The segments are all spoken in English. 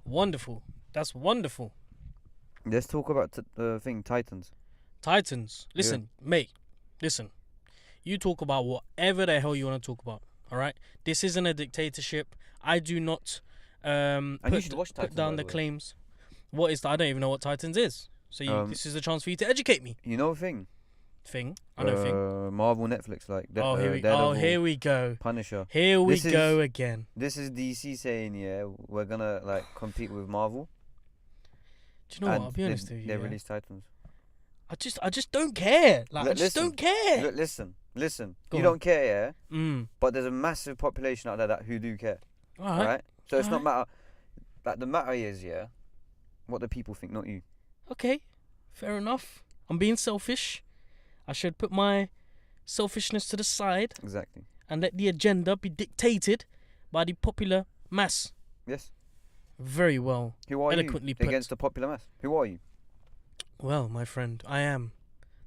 Wonderful. That's wonderful. Let's talk about the thing, Titans. Titans. Listen, mate. Listen. You talk about whatever the hell you want to talk about. All right. This isn't a dictatorship. I do not And you should watch put Titans, down by the the way. claims. What is that? I don't even know what Titans is. So this is a chance for you to educate me. You know thing? I know thing. Marvel, Netflix, like Here we go. Punisher. Here we go again. This is DC saying, yeah, we're gonna like compete with Marvel. Do you know what? I'll be honest with you. They released Titans. I just don't care. Like, Look, I just don't care. Look, listen. Go You on. don't care, yeah? Mm. But there's a massive population out there who do care. All right. So it's not matter. Like the matter is, yeah, what the people think, not you. Okay. Fair enough. I'm being selfish. I should put my selfishness to the side. Exactly. And let the agenda be dictated by the popular mass. Yes. Very well. Who are Eloquently you put. against the popular mass? Who are you? Well, my friend, I am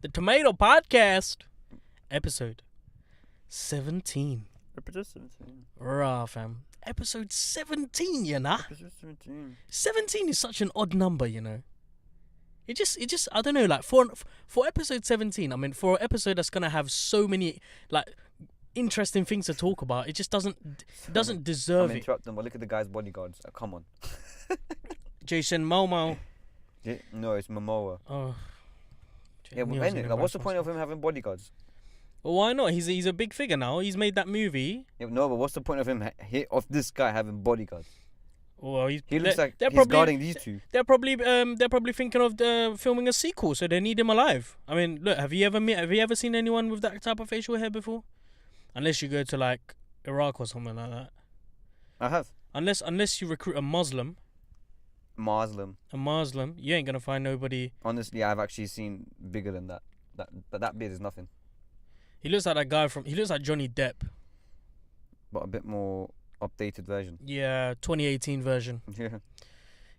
the Tomato Podcast, episode 17. Episode 17. Rah, fam. Episode 17, you know? Episode 17. 17 is such an odd number, you know? It just I don't know, like for episode 17, I mean, for an episode that's gonna have so many like interesting things to talk about, it just doesn't deserve I'm it. interrupting, but look at the guy's bodyguards. Come on. Jason Momo. No, it's Momoa. Oh. Yeah, but anyway, like, what's the point of him having bodyguards? Well, why not? He's a big figure now. He's made that movie. Yeah, no, but what's the point of him of this guy having bodyguards? Well, He looks like they're he's probably guarding these two. they're probably thinking of filming a sequel, so they need him alive. I mean, look, have you ever seen anyone with that type of facial hair before? Unless you go to like Iraq or something like that. I have. Unless you recruit a Muslim, you ain't gonna find nobody. Honestly, I've actually seen bigger than that. But that beard is nothing. He looks like that guy he looks like Johnny Depp. But a bit more updated version. Yeah, 2018 version. Yeah.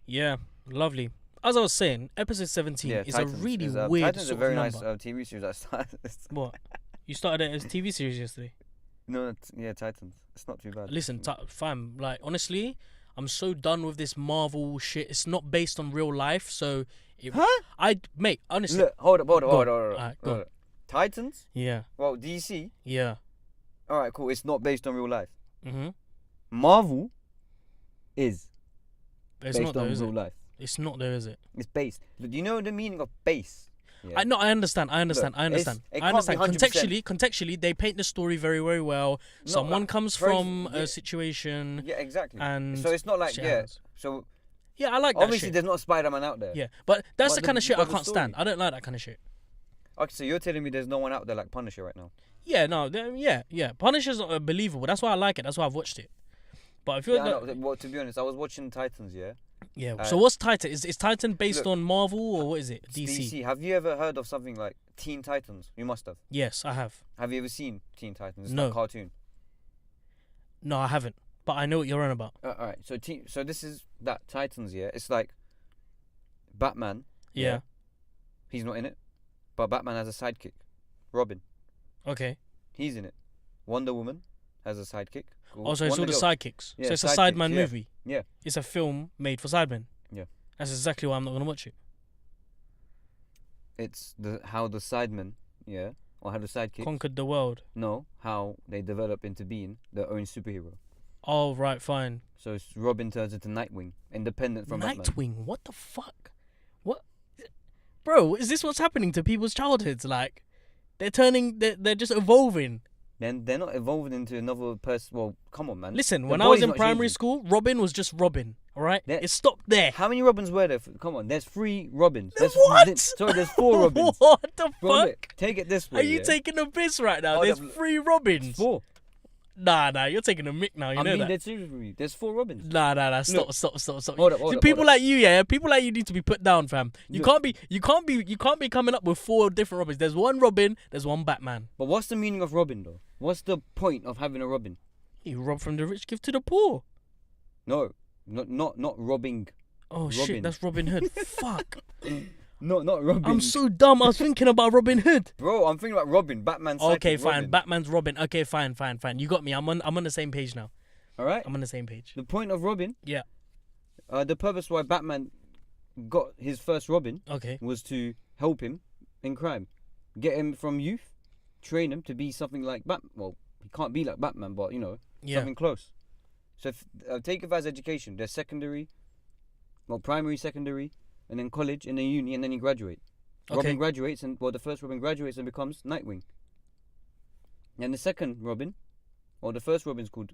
Yeah, lovely. As I was saying, episode 17 is Titans a really is, weird Titans sort is a very of nice number. TV series. I started. What? You started it as a TV series yesterday? No, Titans. It's not too bad. Listen, fam, like, honestly, I'm so done with this Marvel shit. It's not based on real life, so... Mate, honestly... Look, hold up. Alright, go on. Titans? Yeah. Well, DC? Yeah. Alright, cool. It's not based on real life. Mm-hmm. Marvel is But it's based not though, on is real it? life. It's not though, is it? It's based. Do you know the meaning of base? Yeah. I understand. Look, it I understand. can't be 100%. Contextually, they paint the story very, very well. No, Someone like, comes from a situation. Yeah, exactly. And so it's not like, shit yeah. happens. So Yeah, I like that obviously shit. there's not a Spider-Man out there. Yeah, but that's But the kind of shit I but the can't stand. story. I don't like that kind of shit. Okay, so you're telling me there's no one out there like Punisher right now? Yeah, no, yeah. Punisher's believable. That's why I like it. That's why I've watched it. But if you're Well, to be honest, I was watching Titans, yeah? yeah. So what's Titan? Is Titan based look, on Marvel or what is it? It's DC. Have you ever heard of something like Teen Titans? You must have. Yes, I have. Have you ever seen Teen Titans? It's No. not a cartoon. No, I haven't. But I know what you're on about. Alright, so this is that Titans, yeah? It's like Batman. Yeah. He's not in it. But Batman has a sidekick. Robin. Okay. He's in it. Wonder Woman has a sidekick. Also, it's all the sidekicks. Yeah, So it's a sidekicks, Sideman yeah. movie. Yeah. It's a film made for Sidemen. Yeah. That's exactly why I'm not gonna watch it. It's how the sidemen, yeah, or how the sidekicks. Conquered the world. No, how they develop into being their own superhero. Oh right, fine. So Robin turns into Nightwing, independent from Batman. Nightwing. What the fuck? What, bro? Is this what's happening to people's childhoods? Like, they're just evolving. Then they're not evolving into another person. Well, come on, man. Listen, The when I was body's in not primary changing. school, Robin was just Robin. All right, There- it stopped there. How many Robins were there? Come on, there's 3 Robins. What? Sorry, there's 4 Robins. What the Bro, fuck? look, take it this way. Are you yeah? taking the piss right now? Oh, There's no, 3 Robins. 4. Nah, you're taking a mick now. You I know mean, that. dead serious with you. There's 4 Robins. Nah. Look. Stop. Hold up, People hold like you, yeah. People like you need to be put down, fam. You Look. can't be coming up with 4 different Robins. There's one Robin. There's one Batman. But what's the meaning of Robin, though? What's the point of having a Robin? You rob from the rich, give to the poor. No, not robbing. Oh Robin. shit, that's Robin Hood. Fuck. Not Robin. I'm so dumb. I was thinking about Robin Hood. Bro, I'm thinking about Robin. Batman's Okay, sidekick, fine. Robin. Batman's Robin. Okay, fine. You got me. I'm on the same page now. All right. I'm on the same page. The point of Robin Yeah. The purpose why Batman got his first Robin Okay. was to help him in crime, get him from youth, train him to be something like Batman. Well, he can't be like Batman, but Yeah. something close. So take it as education. There's secondary, primary, secondary, and then college, and then uni, and then you graduate. Okay. Robin graduates, the first Robin graduates and becomes Nightwing. And the second Robin, or the first Robin's called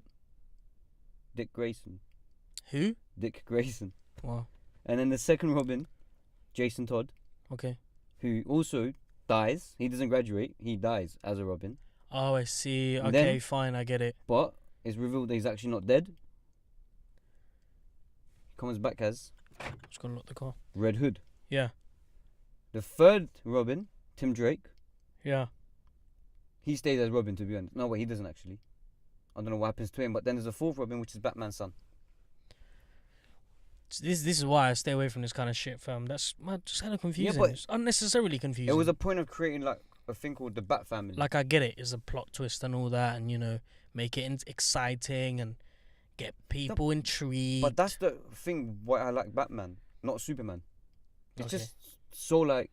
Dick Grayson. Who? Dick Grayson. Wow. And then the second Robin, Jason Todd, Okay. who also dies. He doesn't graduate. He dies as a Robin. Oh, I see. And Okay, then- fine. I get it. But it's revealed that he's actually not dead. He comes back as Just gonna lock the car. Red Hood. Yeah. The third Robin, Tim Drake, Yeah. he stays as Robin, to be honest. No, wait, he doesn't actually. I don't know what happens to him. But then there's a fourth Robin, which is Batman's son. This is why I stay away from this kind of shit, fam. That's just kind of confusing. but It's unnecessarily confusing. It was a point of creating like a thing called the Bat Family. like, I get it. It's a plot twist and all that, and make it exciting and get people intrigued. But that's the thing why I like Batman, not Superman. It's Okay. just so like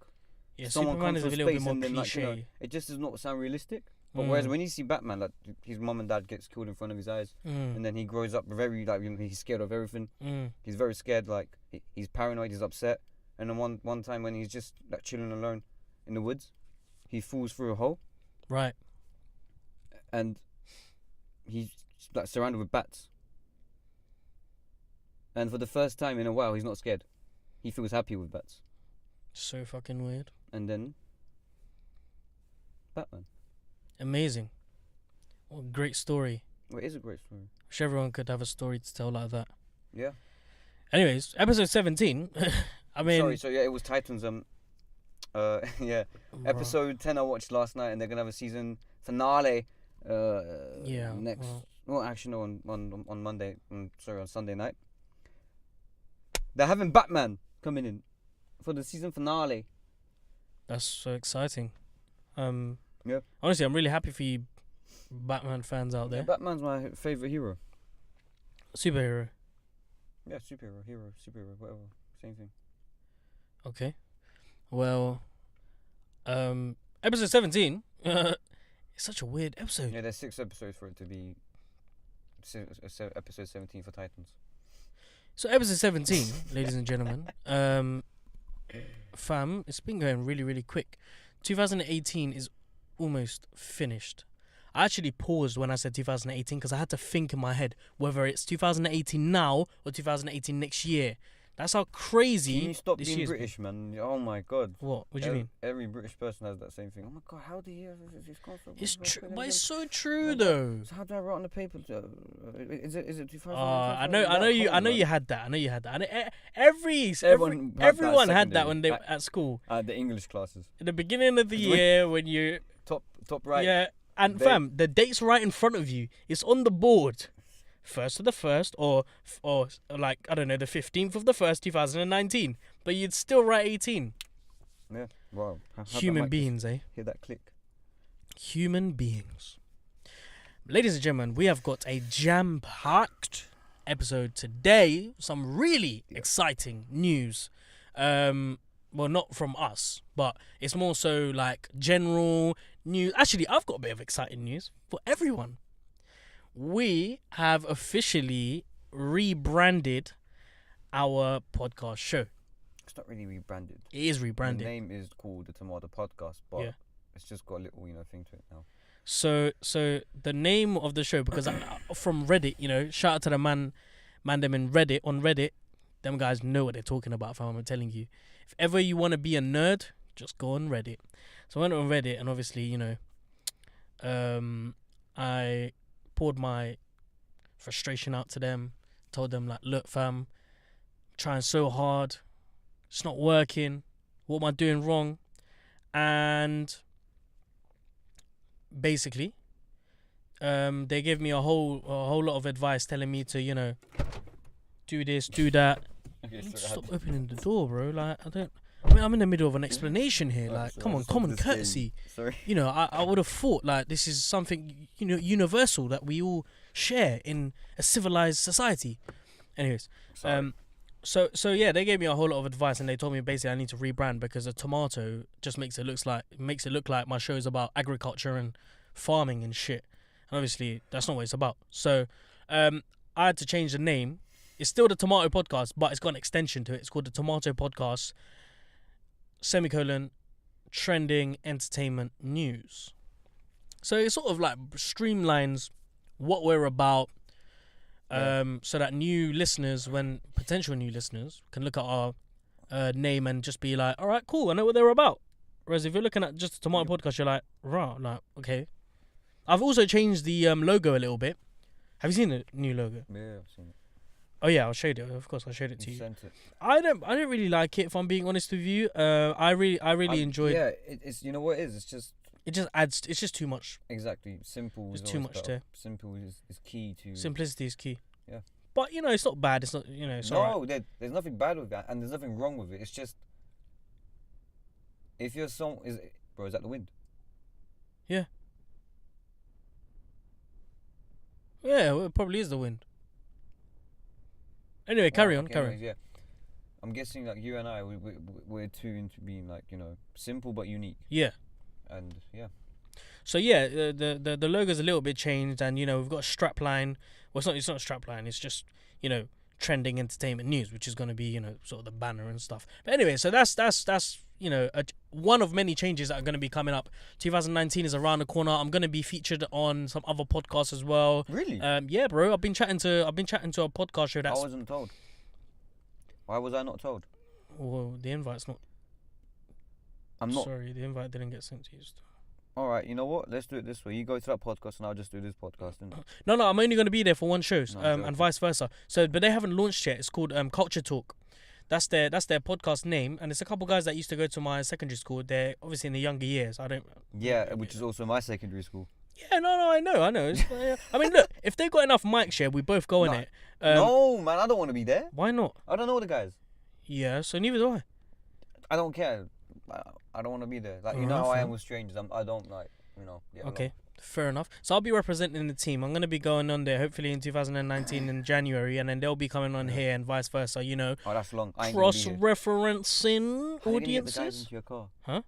yeah, someone Superman comes is a from little bit space more and then cliche. it just does not sound realistic. But whereas when you see Batman, like his mom and dad gets killed in front of his eyes, and then he grows up very like he's scared of everything. He's very scared, like he's paranoid, he's upset. And then one time when he's just like chilling alone in the woods, he falls through a hole Right. and he's like surrounded with bats. And for the first time in a while, he's not scared. He feels happy with bats. So fucking weird. And then Batman. Amazing. What a great story. Well, it is a great story. Wish everyone could have a story to tell like that. Yeah. Anyways, episode 17. I mean, Sorry, so yeah, it was Titans. Yeah. Episode 10 I watched last night, and they're gonna have a season finale. Yeah. Next. Well, actually, no, on Monday. Sorry, on Sunday night. They're having Batman coming in for the season finale. That's so exciting. Yeah. Honestly, I'm really happy for you Batman fans out there. Yeah, Batman's my favorite hero. Superhero. Yeah, superhero, whatever, same thing. Okay. Well, episode 17. It's such a weird episode. Yeah, there's 6 episodes for it to be episode 17 for Titans. So episode 17, ladies and gentlemen. Fam, it's been going really, really quick. 2018 is almost finished. I actually paused when I said 2018 because I had to think in my head whether it's 2018 now or 2018 next year. That's how crazy Can you stop this being year's British, man? Oh my god. What? What do you mean? Every British person has that same thing. Oh my god, how do you have this concept? It's true, but it's so true though. So how do I write on the paper? Is it 2000? I know you had that. I know you had that. And everyone had that when they were at school. The English classes. In the beginning of the year when you Top right. yeah, and fam, the date's right in front of you. It's on the board. 1st of the 1st, or like I don't know, the 15th of the 1st, 2019. But you'd still write 18. Yeah. Wow. Human beings, eh? Hear that click. Human beings. Ladies and gentlemen, we have got a jam-packed episode today. Some really exciting news. Well, not from us, but it's more so like general news. Actually, I've got a bit of exciting news for everyone. We have officially rebranded our podcast show. It's not really rebranded. It is rebranded. The name is called the Tomato Podcast, but Yeah. it's just got a little thing to it now. So the name of the show, because from Reddit, shout out to the man them in Reddit, on Reddit, them guys know what they're talking about, fam, I'm telling you. If ever you want to be a nerd, just go on Reddit. So I went on Reddit, and obviously, I poured my frustration out to them, told them like, look fam, trying so hard, it's not working, what am I doing wrong? And basically they gave me a whole lot of advice, telling me to do this, do that. Okay, Stop opening the door, bro. Like I'm in the middle of an explanation here. Like, come on, common courtesy. Sorry. I would have thought like this is something universal that we all share in a civilized society. Anyways, Sorry. So yeah, they gave me a whole lot of advice, and they told me basically I need to rebrand because a tomato just makes it look like my show is about agriculture and farming and shit. And obviously that's not what it's about. So I had to change the name. It's still the Tomato Podcast, but it's got an extension to it. It's called the Tomato Podcast, trending entertainment news. So it sort of like streamlines what we're about, so that potential new listeners can look at our name and just be like, all right, cool, I know what they're about. Whereas if you're looking at just a Tomato Podcast, you're like, right, like, okay. I've also changed the logo a little bit. Have you seen the new logo? Yeah, I've seen it. Oh yeah, I'll show you. Of course, I'll show it to you. Sent it. I don't really like it. If I'm being honest with you, I really enjoyed. Yeah, it's you know what it is. It's just. It just adds. It's just too much. Exactly, simple. It's too much there. Simple is key to. Simplicity is key. Yeah. But it's not bad. It's not. It's all right. There's nothing bad with that, and there's nothing wrong with it. It's just. If your song is that the wind? Yeah. Yeah, well, it probably is the wind. Anyway, carry on. Yeah. I'm guessing like you and I, we're too into being like simple but unique. Yeah. And yeah. So yeah, the logo's a little bit changed, and we've got a strap line. Well, it's not a strap line. It's just trending entertainment news, which is going to be sort of the banner and stuff. But anyway, so that's one of many changes that are going to be coming up. 2019 is around the corner. I'm going to be featured on some other podcasts as well. Really? Yeah, bro. I've been chatting to a podcast show that's. I wasn't told. Why was I not told? Well, the invite's not. I'm not. Sorry, the invite didn't get sent to you. All right, you know what? Let's do it this way. You go to that podcast, and I'll just do this podcast. No, I'm only going to be there for one show, and vice versa. So, but they haven't launched yet. It's called Culture Talk. That's their podcast name, and it's a couple guys that used to go to my secondary school. They're obviously in the younger years. Yeah, which is also my secondary school. Yeah, no, I know. It's, I mean, look, if they got enough mic share, we both go in it. No, man, I don't want to be there. Why not? I don't know the guys. Yeah, so neither do I. I don't care. I don't want to be there. Like, how I am with strangers. I don't like, Yeah, okay, fair enough. So I'll be representing the team. I'm going to be going on there hopefully in 2019 in January, and then they'll be coming on here and vice versa, Oh, that's long. Cross-referencing audiences. How you get the guys into your car? Huh?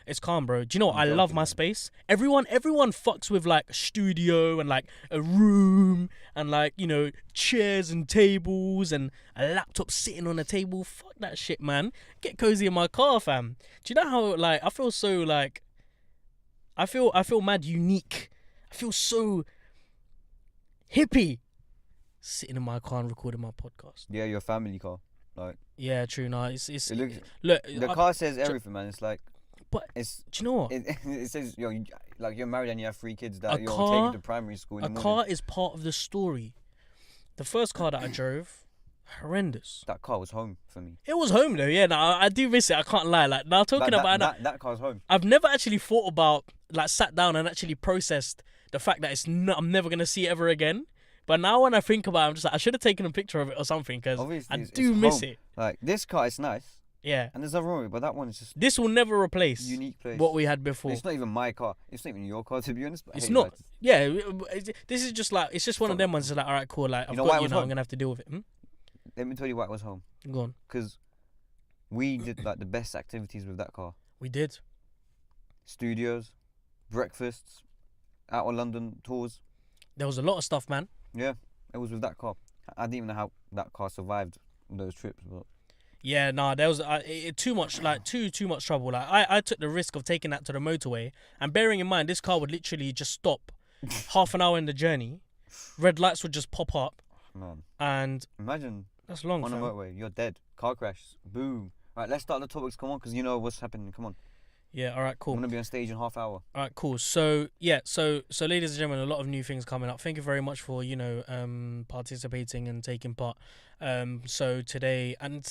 It's calm, bro. Do you know what? I love my space. Everyone fucks with like a studio and like a room and like, chairs and tables and a laptop sitting on a table. Fuck that shit, man. Get cozy in my car, fam. Do you know how like I feel so like I feel mad unique. I feel so hippie sitting in my car and recording my podcast. Yeah, your family car. Like. Yeah, true. No, look, the car says everything, man. It's like. But do you know what? It says you're married and you have 3 kids that you're taking to primary school in the morning. Car is part of the story. The first car that I drove, horrendous. That car was home for me. It was home though, yeah. Now I do miss it. I can't lie. Like now talking about that car's home. I've never actually thought about sat down and actually processed the fact that I'm never gonna see it ever again. But now when I think about it, I'm just like I should have taken a picture of it or something because I do miss it. Like this car is nice. Yeah. And there's nothing wrong with it, but that one is just. This will never replace unique place. What we had before. It's not even my car. It's not even your car, to be honest. But it's not. Yeah. This is just like it's just one of them ones. It's like all right, cool. Like I'm gonna have to deal with it. Let me tell you why it was home. Go on. Because we did like the best activities with that car. We did. Studios, breakfasts, out of London tours. There was a lot of stuff, man. Yeah, it was with that car. I didn't even know how that car survived those trips, but. Yeah, nah, there was too much, like too much trouble. Like I took the risk of taking that to the motorway, and bearing in mind this car would literally just stop half an hour in the journey, red lights would just pop up, man. And imagine that's long on a motorway, you're dead, car crash, boom. Right, let's start the topics. Come on, because you know what's happening. Come on. Yeah, all right, cool. I'm gonna be on stage in half hour. All right, cool. So yeah, so ladies and gentlemen, a lot of new things coming up. Thank you very much for participating and taking part. So today, and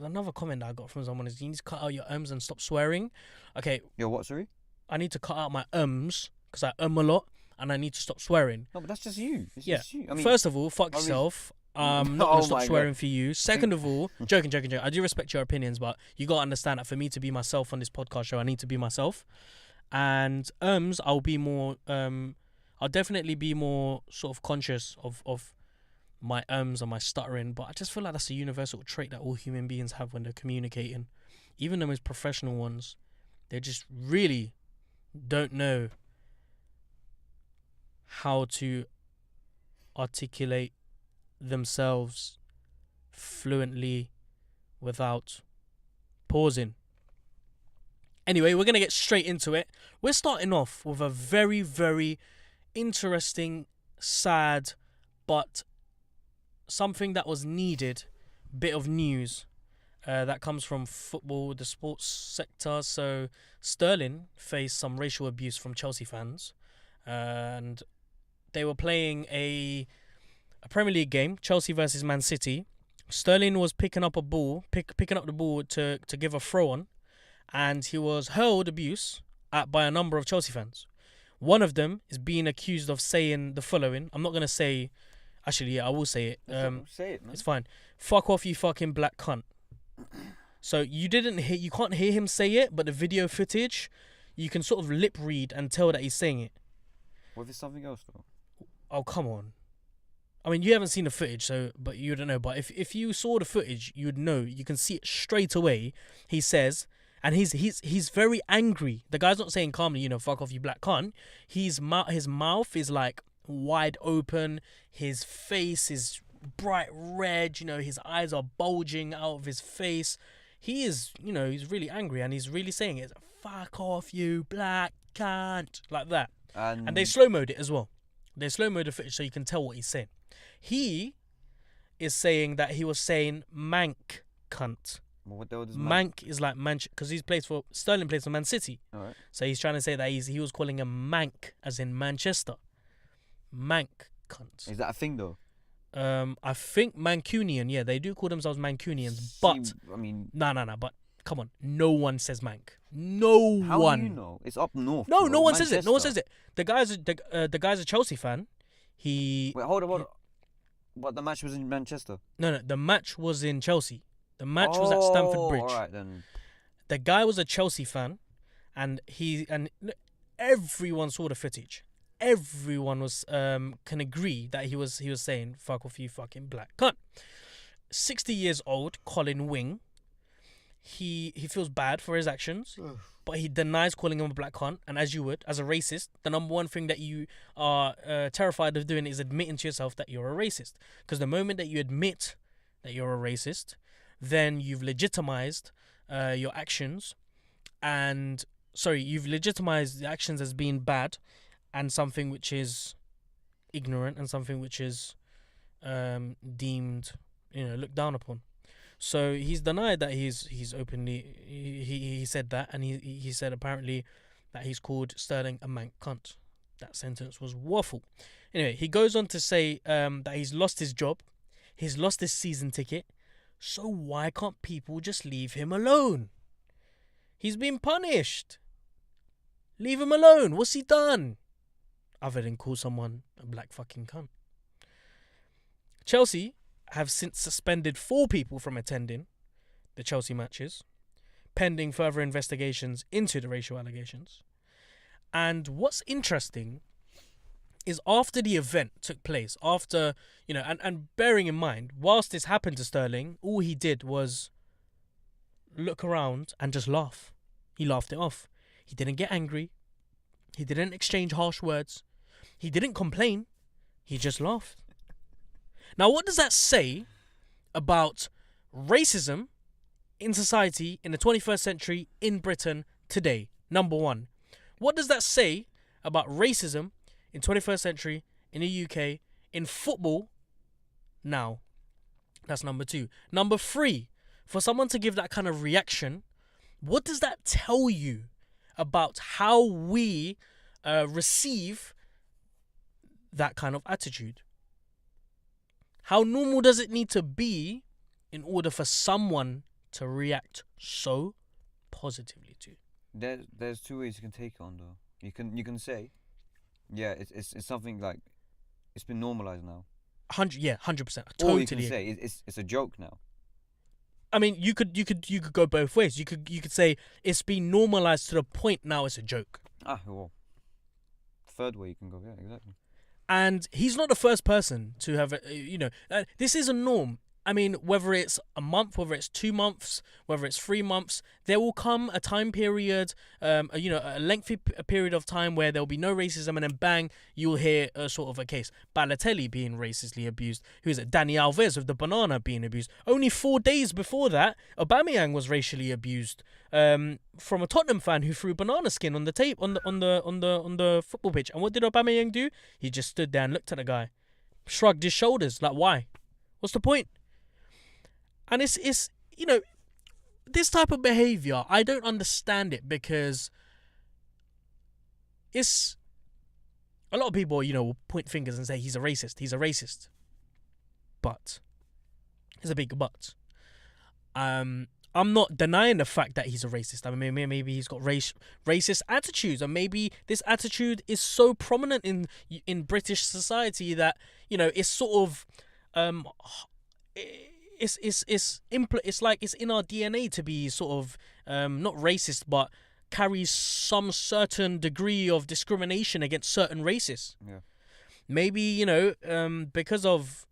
another comment that I got from someone is you need to cut out your ums and stop swearing. Okay. Yo, what? Sorry. I need to cut out my ums because I a lot, and I need to stop swearing. No, but that's just you. It's yeah. Just you. I mean, first of all, fuck yourself. I'm not gonna stop swearing for you. Second of all, joking. I do respect your opinions, but you gotta understand that for me to be myself on this podcast show, I need to be myself. And I'll be more. I'll definitely be more sort of conscious of my ums and my stuttering, but I just feel like that's a universal trait that all human beings have when they're communicating. Even the most professional ones, they just really don't know how to articulate themselves fluently without pausing. Anyway, we're going to get straight into it. We're starting off with a very, very interesting, sad, but something that was needed bit of news that comes from football, the sports sector. So Sterling faced some racial abuse from Chelsea fans, and they were playing a Premier League game, Chelsea versus Man City. Sterling was picking up the ball to give a throw on, and he was hurled abuse by a number of Chelsea fans. One of them is being accused of saying the following. I'm not gonna say. Actually, yeah, I will say it. Say it, man. It's fine. Fuck off, you fucking black cunt. So you can't hear him say it, but the video footage, you can sort of lip read and tell that he's saying it. What if it's something else though? Oh, come on. I mean, you haven't seen the footage, but you don't know. But if you saw the footage, you would know. You can see it straight away. He says, and he's very angry. The guy's not saying calmly, fuck off, you black cunt. His mouth is like wide open. His face is bright red. His eyes are bulging out of his face. He is, he's really angry, and he's really saying it. Fuck off, you black cunt, like that. And they slow-moed it as well. They slow-moed the footage so you can tell what he's saying. He is saying that he was saying mank cunt. What the hell does mank is like because Sterling plays for Man City. All right. So he's trying to say that he was calling him mank as in Manchester. Mank cunt. Is that a thing though? I think Mancunian. Yeah, they do call themselves Mancunians, but I mean, no. But come on, no one says mank. No one. How do you know? It's up north. No, bro. no one says it. No one Manchester. says it. The guy's a Chelsea fan. Wait, hold on. What, the match was in Manchester? No. The match was in Chelsea. The match was at Stamford Bridge. All right then. The guy was a Chelsea fan, and everyone saw the footage. Everyone was can agree that he was saying fuck off, you fucking black cunt. 60 years old Colin Wing. He feels bad for his actions, but he denies calling him a black cunt. And as you would, as a racist, the number one thing that you are terrified of doing is admitting to yourself that you're a racist. Because the moment that you admit that you're a racist, then you've legitimized your actions, you've legitimized the actions as being bad, and something which is ignorant, and something which is deemed, looked down upon. So he's denied that he's openly he said that, and he said apparently that he's called Sterling a mank cunt. That sentence was waffle. Anyway, he goes on to say that he's lost his job, he's lost his season ticket. So why can't people just leave him alone? He's been punished. Leave him alone. What's he done? Other than call someone a black fucking cunt. Chelsea have since suspended 4 people from attending the Chelsea matches, pending further investigations into the racial allegations. And what's interesting is after the event took place, and bearing in mind, whilst this happened to Sterling, all he did was look around and just laugh. He laughed it off. He didn't get angry. He didn't exchange harsh words. He didn't complain. He just laughed. Now, what does that say about racism in society in the 21st century in Britain today? Number one. What does that say about racism in 21st century in the UK in football now? That's number 2. Number 3, for someone to give that kind of reaction, what does that tell you about how we receive that kind of attitude? How normal does it need to be in order for someone to react so positively to? There's 2 ways you can take it on though. You can say, yeah, it's something like it's been normalized now. 100%. Totally. Or you can say it's a joke now. I mean, you could go both ways. You could say it's been normalized to the point now it's a joke. Well, third way you can go, yeah, exactly. And he's not the first person to have, this is a norm. I mean, whether it's a month, whether it's 2 months, whether it's 3 months, there will come a time period, a lengthy period of time where there will be no racism, and then bang, you'll hear a sort of a case. Balotelli being racistly abused. Who is it? Dani Alves with the banana being abused. Only 4 days before that, Aubameyang was racially abused from a Tottenham fan who threw banana skin on the tape on the football pitch. And what did Aubameyang do? He just stood there and looked at the guy, shrugged his shoulders. Like, why? What's the point? And it's this type of behavior, I don't understand it, because it's a lot of people, will point fingers and say he's a racist. But there's a big but. I'm not denying the fact that he's a racist. I mean, maybe he's got racist attitudes, and maybe this attitude is so prominent in British society that it's sort of it's like it's in our DNA to be sort of not racist, but carries some certain degree of discrimination against certain races. Yeah. Maybe because of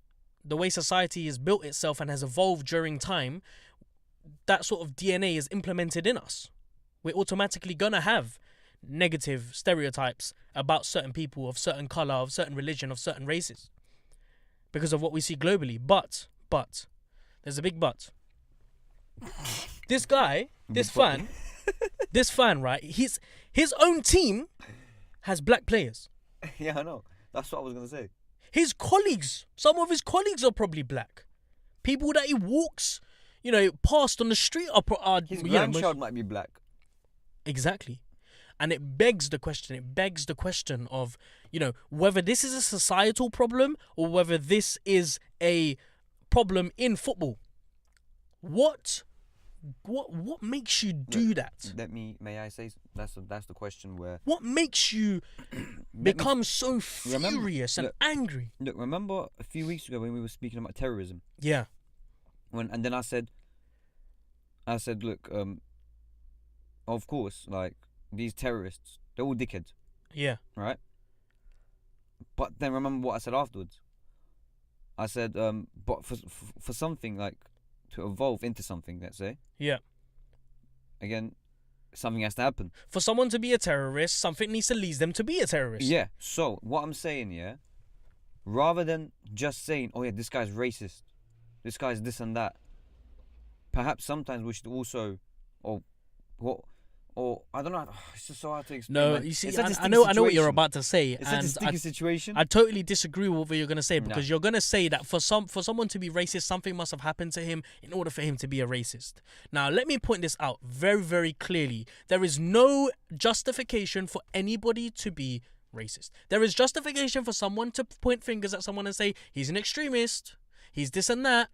the way society has built itself and has evolved during time, that sort of DNA is implemented in us. We're automatically gonna have negative stereotypes about certain people of certain color, of certain religion, of certain races, because of what we see globally. But there's a big but. This guy, this fan, right? His own team has black players. Yeah, I know. That's what I was gonna say. His colleagues, some of his colleagues are probably black. People that he walks, past on the street are his grandchild might be black. Exactly. And it begs the question of, whether this is a societal problem or whether this is a problem in football. What makes you do that? May I say, that's the question where... What makes you become so furious and angry? Look, remember a few weeks ago when we were speaking about terrorism? Yeah. And then I said, look, of course, like, these terrorists, they're all dickheads. Yeah. Right? But then remember what I said afterwards. I said, but for something, like, to evolve into something, let's say. Yeah. Again, something has to happen. For someone to be a terrorist, something needs to lead them to be a terrorist. Yeah. So, what I'm saying, rather than just saying, oh yeah, this guy's racist, this guy's this and that, perhaps sometimes we should also, or I don't know. It's just so hard to explain. No, you see, I know what you're about to say. It's such a sticky situation. I totally disagree with what you're gonna say, because you're gonna say that for someone to be racist, something must have happened to him in order for him to be a racist. Now, let me point this out very, very clearly. There is no justification for anybody to be racist. There is justification for someone to point fingers at someone and say he's an extremist, he's this and that.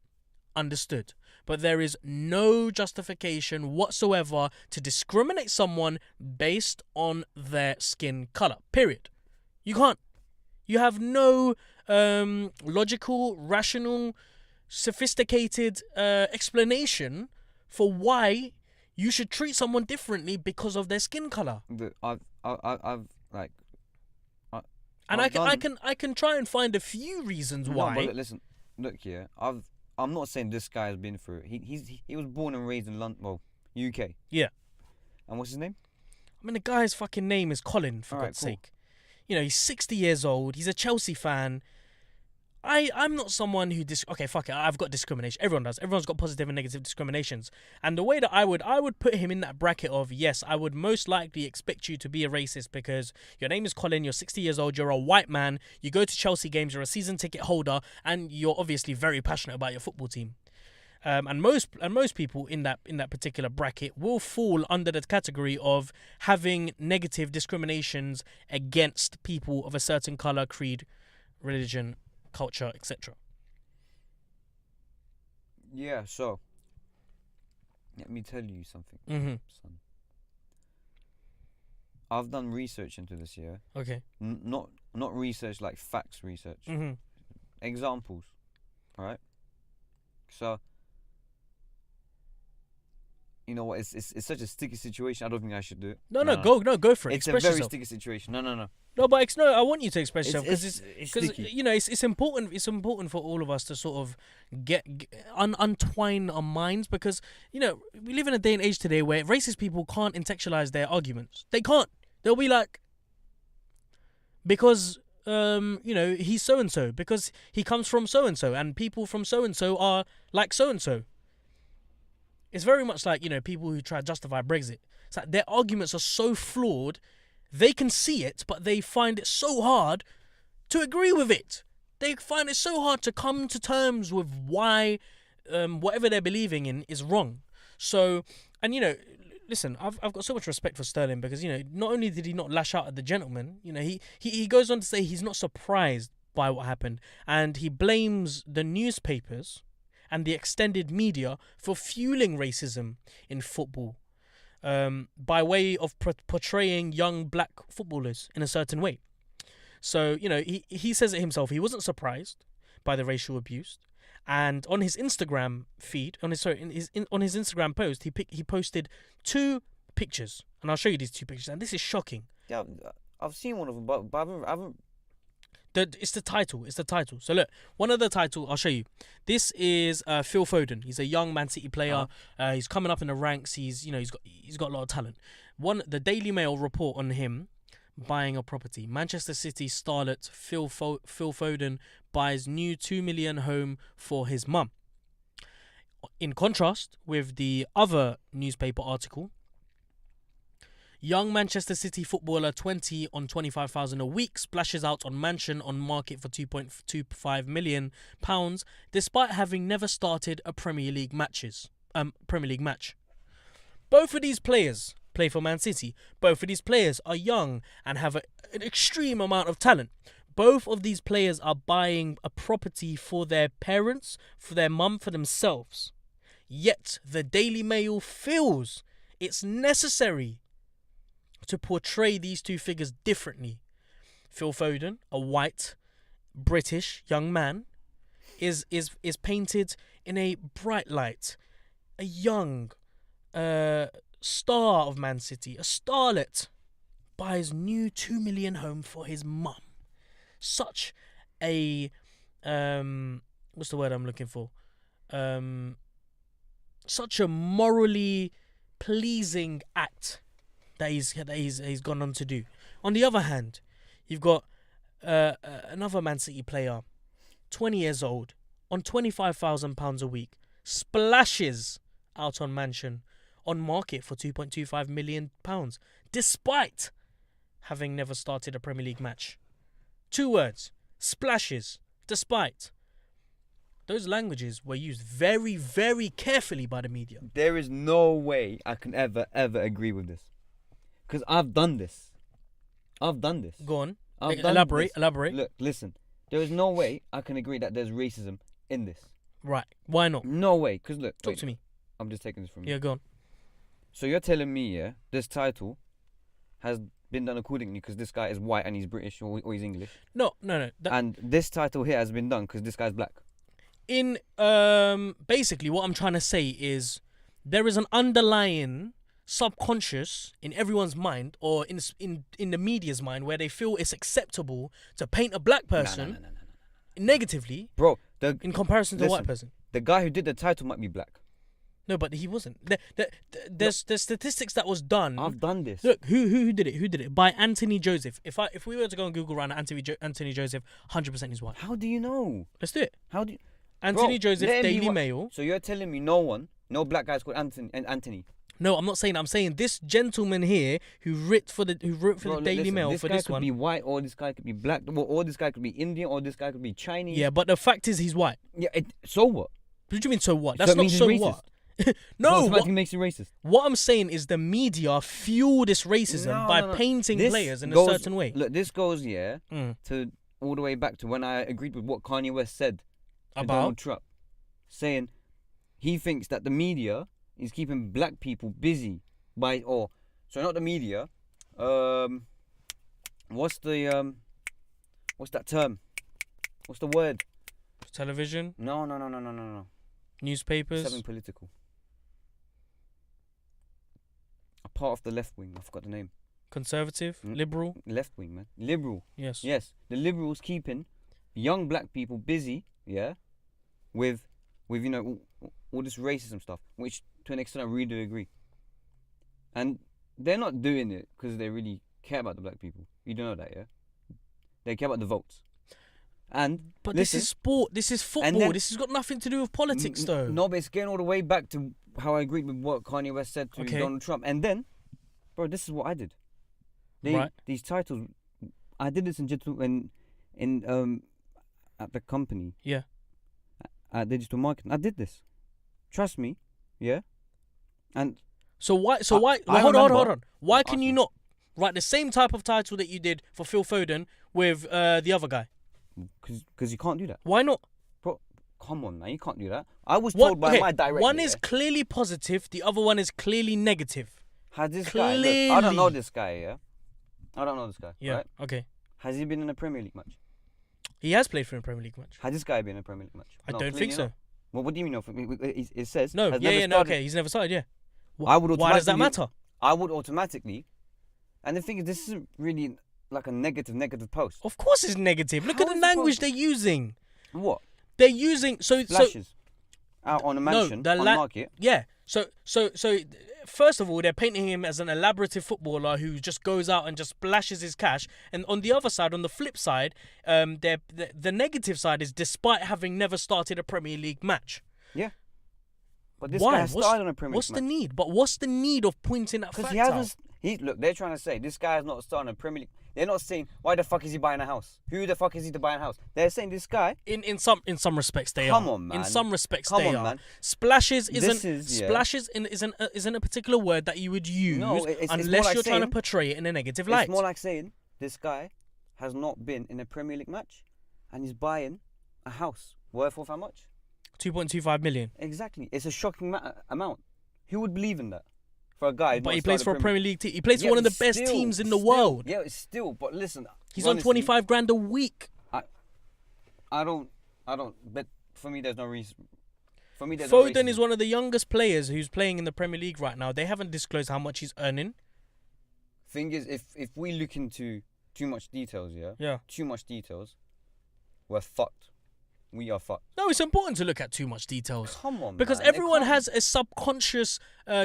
Understood. But there is no justification whatsoever to discriminate someone based on their skin color. Period. You can't. You have no logical, rational, sophisticated explanation for why you should treat someone differently because of their skin color. I can try and find a few reasons why. No, but listen, look here. I'm not saying this guy has been through it. He was born and raised in London, UK. Yeah. And what's his name? I mean, the guy's fucking name is Colin, for God's sake. He's 60 years old. He's a Chelsea fan. I'm not someone who okay, fuck it. I've got discrimination. Everyone does. Everyone's got positive and negative discriminations. And the way that I would put him in that bracket of, yes, I would most likely expect you to be a racist because your name is Colin, you're 60 years old, you're a white man, you go to Chelsea games, you're a season ticket holder, and you're obviously very passionate about your football team. And most people in that particular bracket will fall under the category of having negative discriminations against people of a certain color, creed, religion, culture, etc. Yeah, so let me tell you something, son. I've done research into this, yeah. Okay. Not research like facts research. Examples, all right? So you know what? It's such a sticky situation. I don't think I should do it. No, go for it. It's Express a very yourself. sticky situation. No. No, but no, I want you to express yourself because sticky. you know it's important. It's important for all of us to sort of untwine our minds because you know we live in a day and age today where racist people can't intellectualize their arguments. They can't. They'll be like, because you know he's so and so, because he comes from so and people from so and so are like so and so. It's very much like, you know, people who try to justify Brexit. It's like their arguments are so flawed. They can see it, but they find it so hard to agree with it. They find it so hard to come to terms with why whatever they're believing in is wrong. So, and you know, listen, I've got so much respect for Sterling because, you know, not only did he not lash out at the gentleman, you know, he goes on to say he's not surprised by what happened, and he blames the newspapers and the extended media for fueling racism in football. By way of portraying young black footballers in a certain way. So, you know, he says it himself. He wasn't surprised by the racial abuse. And on his Instagram feed, on his Instagram post, he posted 2 pictures. And I'll show you these 2 pictures. And this is shocking. Yeah, I've seen one of them, but I haven't. It's the title. So look, one of the title I'll show you. This is Phil Foden. He's a young Man City player. He's coming up in the ranks. He's got a lot of talent. The Daily Mail report on him buying a property. Manchester City starlet Phil Foden buys new $2 million home for his mum. In contrast with the other newspaper article, young Manchester City footballer 20 on 25,000 a week splashes out on mansion on market for £2.25 million despite having never started a Premier League match. Both of these players play for Man City. Both of these players are young and have an extreme amount of talent. Both of these players are buying a property for their parents, for their mum, for themselves. Yet the Daily Mail feels it's necessary to portray these 2 figures differently. Phil Foden, a white British young man, is painted in a bright light. A young star of Man City, a starlet, buys new $2 million home for his mum. Such a what's the word I'm looking for? Such a morally pleasing act that he's gone on to do. On the other hand, you've got another Man City player, 20 years old, on £25,000 a week, splashes out on mansion on market for £2.25 million, despite having never started a Premier League match. 2 words, splashes, despite. Those languages were used very, very carefully by the media. There is no way I can ever agree with this. Because I've done this. Go on. Elaborate. Elaborate. Look, listen. There is no way I can agree that there's racism in this. Right. Why not? No way. Because look. Talk to me. I'm just taking this from you. Yeah, go on. So you're telling me, yeah, this title has been done accordingly because this guy is white and he's British or he's English? No. And this title here has been done because this guy's black? In basically what I'm trying to say is there is an underlying subconscious in everyone's mind or in the media's mind where they feel it's acceptable to paint a black person negatively, bro, in comparison to a white person. The guy who did the title might be black. No, but he wasn't. There's statistics that was done. I've done this. Look, who did it? Who did it? By Anthony Joseph. If we were to go on Google right now, Anthony Joseph, 100% is white. How do you know? Let's do it. How do you... Anthony Joseph, Daily Mail. So you're telling me no black guy's called Anthony? No, I'm not saying that. I'm saying this gentleman here who wrote for the Daily Mail for this one. This guy could be white, or this guy could be black, or this guy could be Indian, or this guy could be Chinese. Yeah, but the fact is he's white. Yeah, so what? What do you mean so what? That's not so what. No, what makes you racist? What I'm saying is the media fuel this racism by painting players in a certain way. Look, this goes to all the way back to when I agreed with what Kanye West said about Donald Trump, saying he thinks that the media is keeping black people busy not the media. What's that term? What's the word? Television? No. Newspapers? Something political. part of the left wing. I forgot the name. Conservative, liberal, left wing, man. Liberal. Yes. Yes. The liberals keeping young black people busy, yeah, with you know all this racism stuff, which to an extent I really do agree. And they're not doing it because they really care about the black people. You don't know that, yeah? They care about the votes. But listen, this is sport. This is football. This has got nothing to do with politics, though. No, but it's getting all the way back to how I agreed with what Kanye West said to Donald Trump. And then, bro, this is what I did. These titles, I did this in at the company. Yeah. At digital marketing, I did this. Trust me, yeah. And so why? Hold on. Why can you not write the same type of title that you did for Phil Foden with the other guy? Because you can't do that. Why not? Bro, come on, man, you can't do that. I was told by my director. One is clearly positive, the other one is clearly negative. Has this guy? Look, I don't know this guy. Yeah, I don't know this guy. Yeah. Right? Okay. Has he been in a Premier League match? He has played for a Premier League match. Has this guy been in a Premier League match? I don't think so. Not. Well, what do you mean? It says no. Okay, he's never started. Yeah. Why does that matter? I would automatically. And the thing is, this isn't really like a negative post. Of course it's negative. Look at the language they're using. What? They're using splashes out on a mansion on the market. Yeah. So first of all, they're painting him as an elaborative footballer who just goes out and just splashes his cash. And on the other side, on the flip side, the negative side is despite having never started a Premier League match. Yeah. But this guy has started on a Premier League match. What's the need? But what's the need of pointing that fact out? Look, they're trying to say this guy has not started a Premier League. They're not saying why the fuck is he buying a house? Who the fuck is he to buy a house? They're saying this guy. In some respects they are. Come on, man. In some respects they are. Man. Splashes isn't a particular word that you would use unless you're trying to portray it in a negative light. It's more like saying this guy has not been in a Premier League match, and he's buying a house worth of how much? 2.25 million. Exactly. It's a shocking amount. Who would believe in that? For a guy, but he plays for a Premier League team. He plays for one of the best teams in the world. Yeah, it's still. But listen, he's on 25 grand a week. I don't. But for me, there's no reason. For me, there's Foden is one of the youngest players who's playing in the Premier League right now. They haven't disclosed how much he's earning. Thing is, if we look into too much details, too much details, we're fucked. We are fucked. No, it's important to look at too much details. Come on, because everyone has a subconscious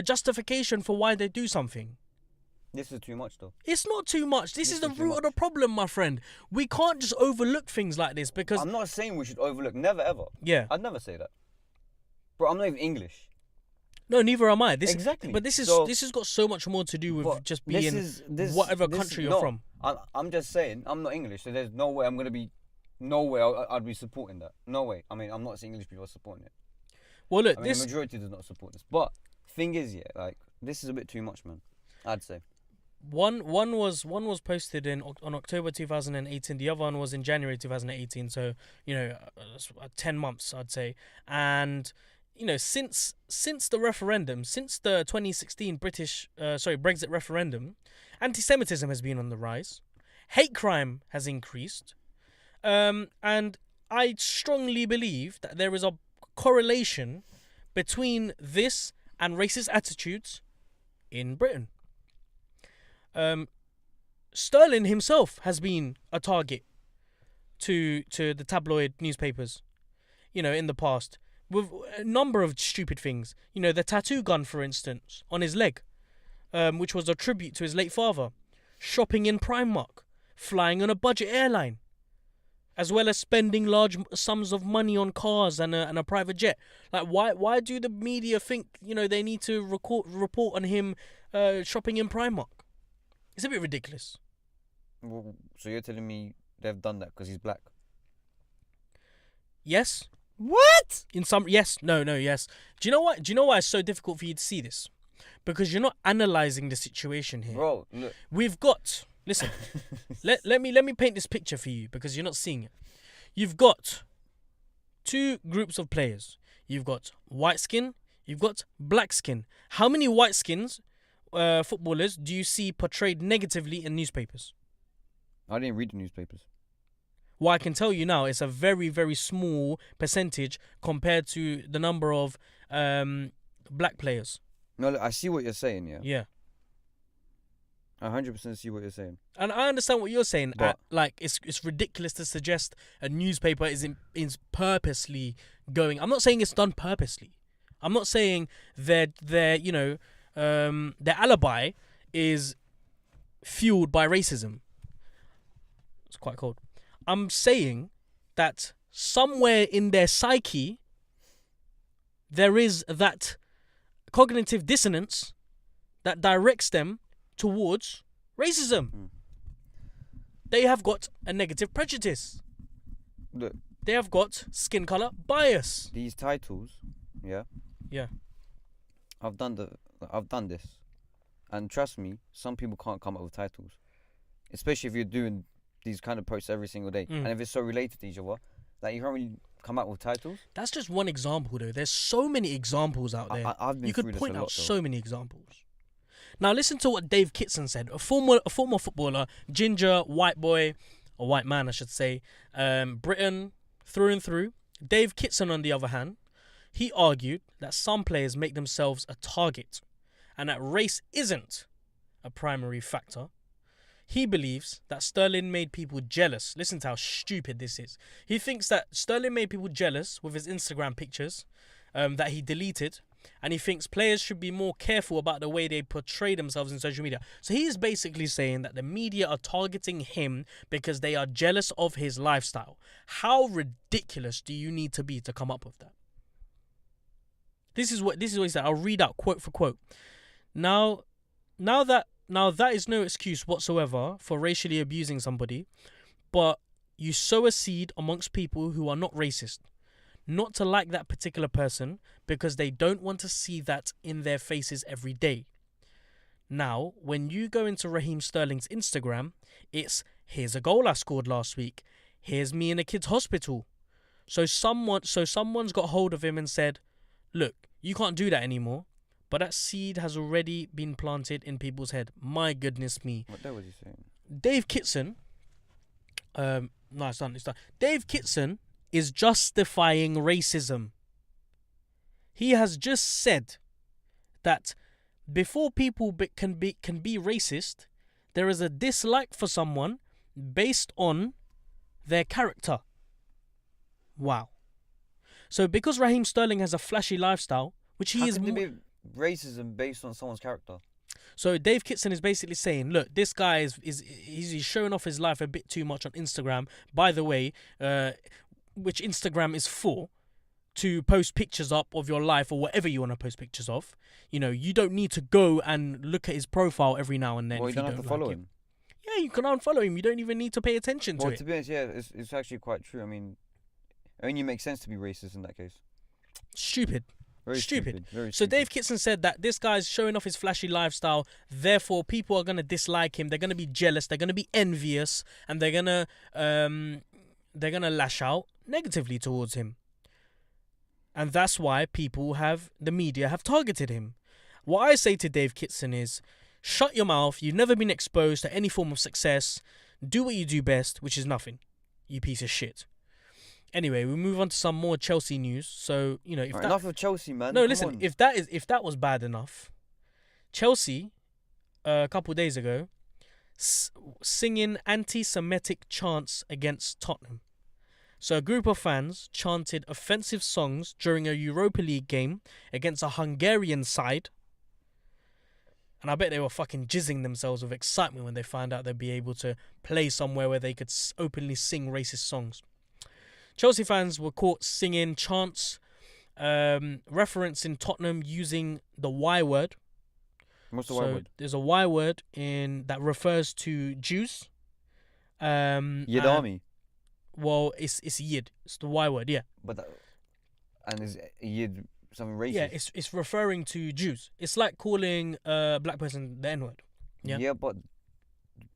justification for why they do something. This is too much, though. It's not too much. This is the root of the problem, my friend. We can't just overlook things like this because... I'm not saying we should overlook. Never, ever. Yeah. I'd never say that. Bro, I'm not even English. No, neither am I. Exactly. But this has got so much more to do with just being whatever country you're from. I'm just saying, I'm not English, so there's no way I'm going to be... No way I'd be supporting that. No way. I mean, I'm not saying English people are supporting it. Well, look, the majority does not support this. But thing is, this is a bit too much, man. I'd say. One was posted on October 2018. The other one was in January 2018. So 10 months, I'd say. And since the referendum, since the 2016 Brexit referendum, anti-Semitism has been on the rise. Hate crime has increased. And I strongly believe that there is a correlation between this and racist attitudes in Britain. Sterling himself has been a target to the tabloid newspapers, in the past, with a number of stupid things. The tattoo gun, for instance, on his leg, which was a tribute to his late father, shopping in Primark, flying on a budget airline, as well as spending large sums of money on cars and a private jet. Like, why do the media think, they need to report on him shopping in Primark? It's a bit ridiculous. Well, so you're telling me they've done that because he's black? Yes. What? Yes. No, yes. Do you know what? Do you know why it's so difficult for you to see this? Because you're not analysing the situation here. Bro, look. We've got... Listen, let me paint this picture for you because you're not seeing it. You've got two groups of players. You've got white skin, you've got black skin. How many white skins footballers do you see portrayed negatively in newspapers? I didn't read the newspapers. Well, I can tell you now, it's a very, very small percentage compared to the number of black players. No, look, I see what you're saying, yeah. Yeah. I 100% see what you're saying. And I understand what you're saying. But Like, it's ridiculous to suggest a newspaper is purposely going. I'm not saying it's done purposely. I'm not saying their their alibi is fueled by racism. It's quite cold. I'm saying that somewhere in their psyche there is that cognitive dissonance that directs them towards racism. They have got a negative prejudice. Look, they have got skin color bias. These titles, yeah. I've done this, and trust me, some people can't come up with titles, especially if you're doing these kind of posts every single day, and if it's so related to each other, that you can't really come up with titles. That's just one example, though. There's so many examples out there. I've been you could through point this a out lot, so many examples. Now listen to what Dave Kitson said, a former footballer, ginger, white boy, or white man, I should say, Britain through and through. Dave Kitson, on the other hand, he argued that some players make themselves a target and that race isn't a primary factor. He believes that Sterling made people jealous. Listen to how stupid this is. He thinks that Sterling made people jealous with his Instagram pictures that he deleted, and he thinks players should be more careful about the way they portray themselves in social media. So he is basically saying that the media are targeting him because they are jealous of his lifestyle. How ridiculous do you need to be to come up with that? This is what he said. I'll read out quote for quote. Now that is no excuse whatsoever for racially abusing somebody, but you sow a seed amongst people who are not racist, not to like that particular person because they don't want to see that in their faces every day. Now, when you go into Raheem Sterling's Instagram, it's, here's a goal I scored last week. Here's me in a kid's hospital. So someone's got hold of him and said, look, you can't do that anymore. But that seed has already been planted in people's head. My goodness me. What day was he saying? Dave Kitson, no, it's done. Dave Kitson is justifying racism. He has just said that before people can be racist, there is a dislike for someone based on their character. Wow. So because Raheem Sterling has a flashy lifestyle, which he is... racism based on someone's character. So Dave Kitson is basically saying, look, this guy is showing off his life a bit too much on Instagram. By the way, which Instagram is for, to post pictures up of your life or whatever you want to post pictures of. You know, you don't need to go and look at his profile every now and then. Well, if you don't have to follow him. Yeah, you can unfollow him. You don't even need to pay attention to it. Well, to be honest, yeah, it's actually quite true. I mean, it only makes sense to be racist in that case. Stupid. Very stupid. Very so stupid. Dave Kitson said that this guy's showing off his flashy lifestyle, therefore people are going to dislike him, they're going to be jealous, they're going to be envious, and they're going to lash out negatively towards him. And that's why the media have targeted him. What I say to Dave Kitson is, shut your mouth, you've never been exposed to any form of success, do what you do best, which is nothing, you piece of shit. Anyway, we move on to some more Chelsea news. So, you know, enough of Chelsea, man. No, listen, if that was bad enough, Chelsea a couple of days ago singing anti-Semitic chants against Tottenham. So a group of fans chanted offensive songs during a Europa League game against a Hungarian side. And I bet they were fucking jizzing themselves with excitement when they found out they'd be able to play somewhere where they could openly sing racist songs. Chelsea fans were caught singing chants referencing Tottenham using the Y word. What's the Y word? There's a Y word that refers to Jews. Yidami. Well, it's Yid. It's the Y word, yeah. But and is Yid something racist? Yeah, it's referring to Jews. It's like calling a black person the N word. Yeah. Yeah, but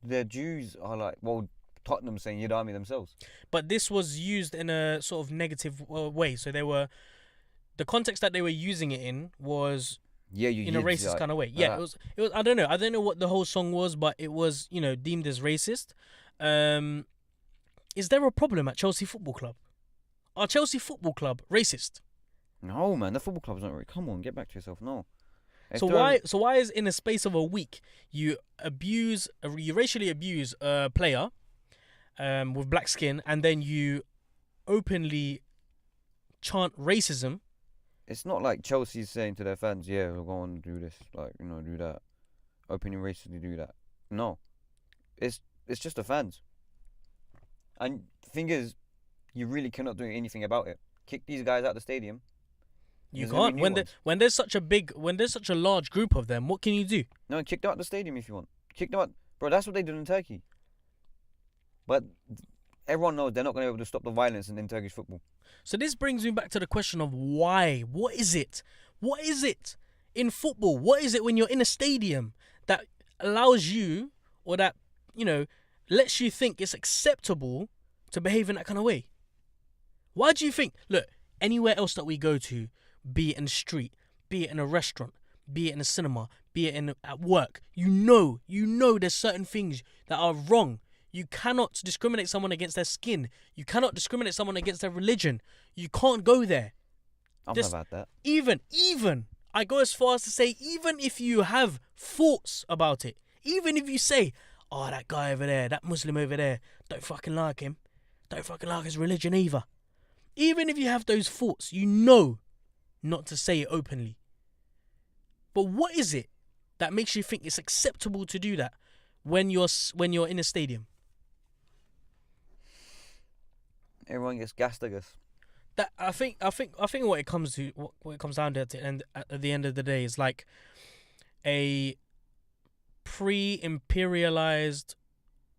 the Jews are like, well, Tottenham saying Yidami themselves. But this was used in a sort of negative way. So the context that they were using it in was in a racist kind of way. Yeah, it was. I don't know what the whole song was, but it was, you know, deemed as racist. Is there a problem at Chelsea Football Club? Are Chelsea Football Club racist? No, man, the football club's not right. Come on, get back to yourself. No. So why is in a space of a week you racially abuse a player with black skin, and then you openly chant racism? It's not like Chelsea's saying to their fans, yeah, we'll go on and do this, like, you know, do that. Openly racistly do that. No. It's just the fans. And the thing is, you really cannot do anything about it. Kick these guys out of the stadium. You can't. When there's such a large group of them, what can you do? No, kick them out the stadium if you want. Kick them out. Bro, that's what they did in Turkey. But everyone knows they're not going to be able to stop the violence in Turkish football. So this brings me back to the question of why. What is it? What is it in football? What is it when you're in a stadium that allows you, or that, you know, lets you think it's acceptable to behave in that kind of way? Why do you think, look, anywhere else that we go to, be it in the street, be it in a restaurant, be it in a cinema, be it at work, you know there's certain things that are wrong. You cannot discriminate someone against their skin. You cannot discriminate someone against their religion. You can't go there. I've never had that. Even, I go as far as to say, even if you have thoughts about it, even if you say, oh, that guy over there, that Muslim over there, don't fucking like him. Don't fucking like his religion either. Even if you have those thoughts, you know not to say it openly. But what is it that makes you think it's acceptable to do that when you're in a stadium? Everyone gets gassed, I guess. That I think what it comes down to at the end of the day is like a pre-imperialized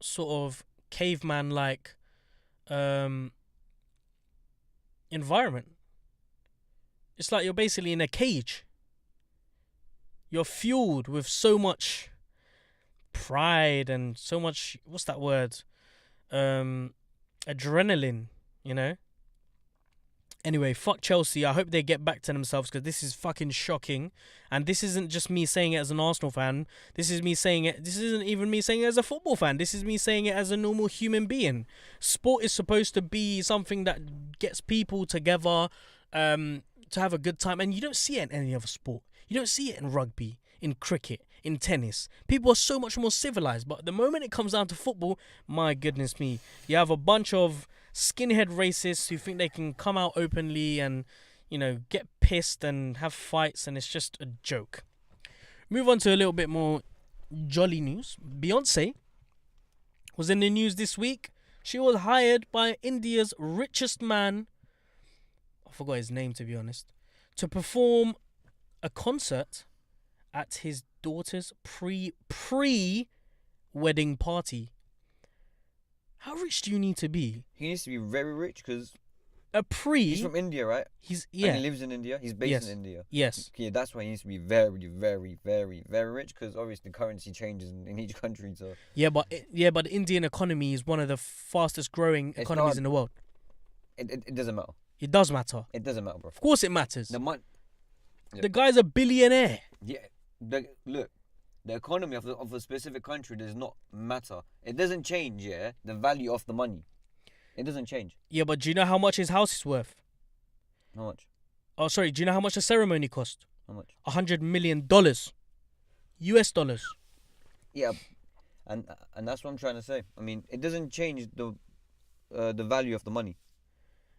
sort of caveman-like environment. It's like you're basically in a cage. You're fueled with so much pride and so much, what's that word? Adrenaline, you know? Anyway, fuck Chelsea. I hope they get back to themselves, because this is fucking shocking. And this isn't just me saying it as an Arsenal fan. This isn't even me saying it as a football fan. This is me saying it as a normal human being. Sport is supposed to be something that gets people together to have a good time. And you don't see it in any other sport. You don't see it in rugby, in cricket, in tennis. People are so much more civilized. But the moment it comes down to football, my goodness me, you have a bunch of skinhead racists who think they can come out openly and, you know, get pissed and have fights, and it's just a joke. Move on to a little bit more jolly news. Beyonce was in the news this week. She was hired by India's richest man, I forgot his name to be honest, to perform a concert at his daughter's pre-wedding party. How rich do you need to be? He needs to be very rich, because he's from India, right? And he lives in India. He's based in India. Yes. Yeah, that's why he needs to be very, very, very, very rich, because obviously the currency changes in each country. So but the Indian economy is one of the fastest growing economies in the world. It doesn't matter. It does matter. It doesn't matter, bro. Of course it matters. Yeah. The guy's a billionaire. Yeah. Look. The economy of a specific country does not matter. It doesn't change, yeah, the value of the money. It doesn't change. Yeah, but do you know how much his house is worth? How much? Oh, sorry. Do you know how much the ceremony cost? How much? $100 million. US dollars. Yeah, and that's what I'm trying to say. I mean, it doesn't change the value of the money.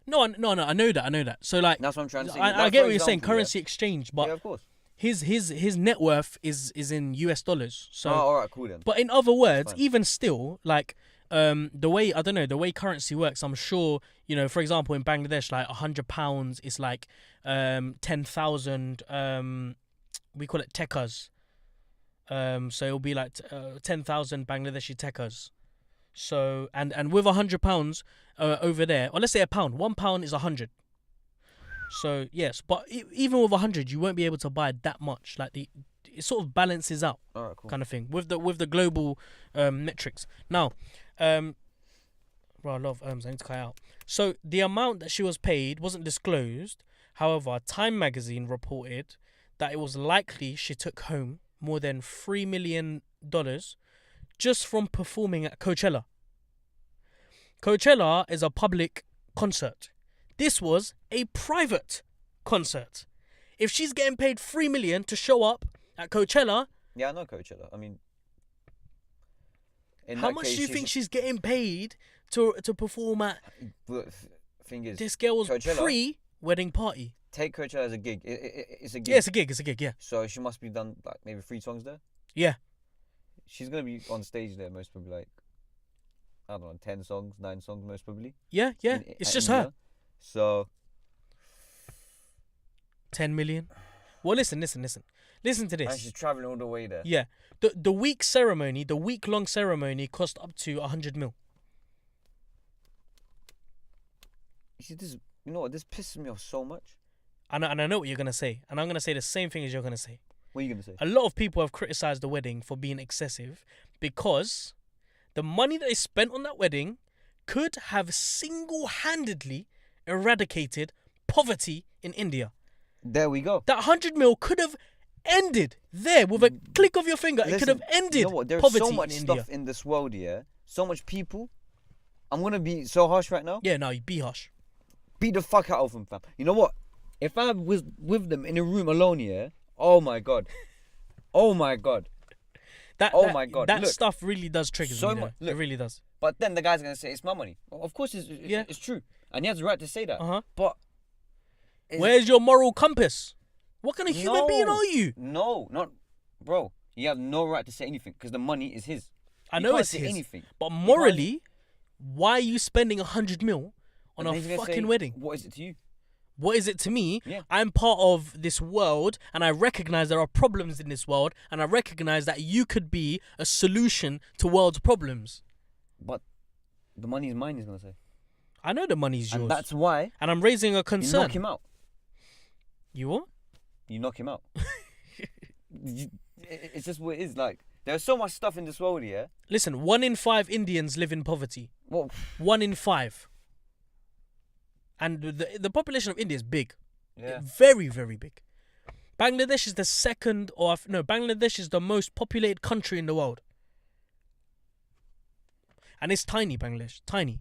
No, I know that. So like, that's what I'm trying to say. I get what you're saying, currency exchange, but yeah, of course. His net worth is in US dollars. So all right, cool then. But in other words, even still, like the way currency works, I'm sure, you know, for example, in Bangladesh, like £100 is like 10,000 we call it tekas. So it'll be like 10,000 Bangladeshi tekas. So and with £100 over there, or let's say £1 is 100. So yes, but even with 100, you won't be able to buy that much. Like it sort of balances out, cool. kind of thing with the global metrics. Now, bro, I love I need to cut out. So the amount that she was paid wasn't disclosed. However, Time magazine reported that it was likely she took home more than $3 million just from performing at Coachella. Coachella is a public concert. This was a private concert. If she's getting paid $3 million to show up At Coachella, Yeah, I know Coachella. I mean, in how that much case, do you think she's getting paid to perform at But thing is, this girl's Coachella- pre-wedding party? take Coachella as a gig. It's a gig. Yeah, it's a gig. It's a gig. Yeah. So she must be done like maybe 3 songs there. Yeah. She's gonna be on stage there most probably like, I don't know, 10 songs, 9 songs most probably. Yeah. Yeah. It's just her. So 10 million. Well, listen to and this. she's traveling all the way there. Yeah. The week-long ceremony cost up to 100 mil. You see, this, you know what? This pisses me off so much. And I know what you're gonna say, and I'm gonna say the same thing as you're gonna say. What are you gonna say? A lot of people have criticized the wedding for being excessive because the money that they spent on that wedding could have single-handedly eradicated poverty in India. There we go. That 100 mil could have ended there with a click of your finger. It could have ended You know what? There's poverty so much in stuff India. in this world, yeah. So much people. I'm gonna be so harsh right now. Yeah, no, you be harsh. Beat the fuck out of them, fam. You know what? If I was with them in a room alone, yeah. Oh my god. Oh my god. My god. That Look, stuff really does trigger so me. much- It look. really does. But then the guy's gonna say it's my money. Well, of course, it's true, and he has the right to say that. Uh-huh. But Where's your moral compass? What kind of human being No. are you? No, not, bro. You have no right to say anything because the money is his. I You know can't it's say his. anything. But morally, why are you spending 100 mil on And a then he's gonna fucking say, wedding? What is it to you? What is it to me? Yeah. I'm part of this world and I recognize there are problems in this world and I recognize that you could be a solution to world's problems. But the money is mine. He's gonna say, I know the money's yours. and that's why And I'm raising a you concern. knock him out. You what? You knock him out. It's just what it is. Like, there's so much stuff in this world, yeah. Listen, 1 in 5 Indians live in poverty. Well, 1 in 5. And the population of India is big. yeah. Very, very big. Bangladesh is the second, Bangladesh is the most populated country in the world. And it's tiny, Bangladesh. Tiny.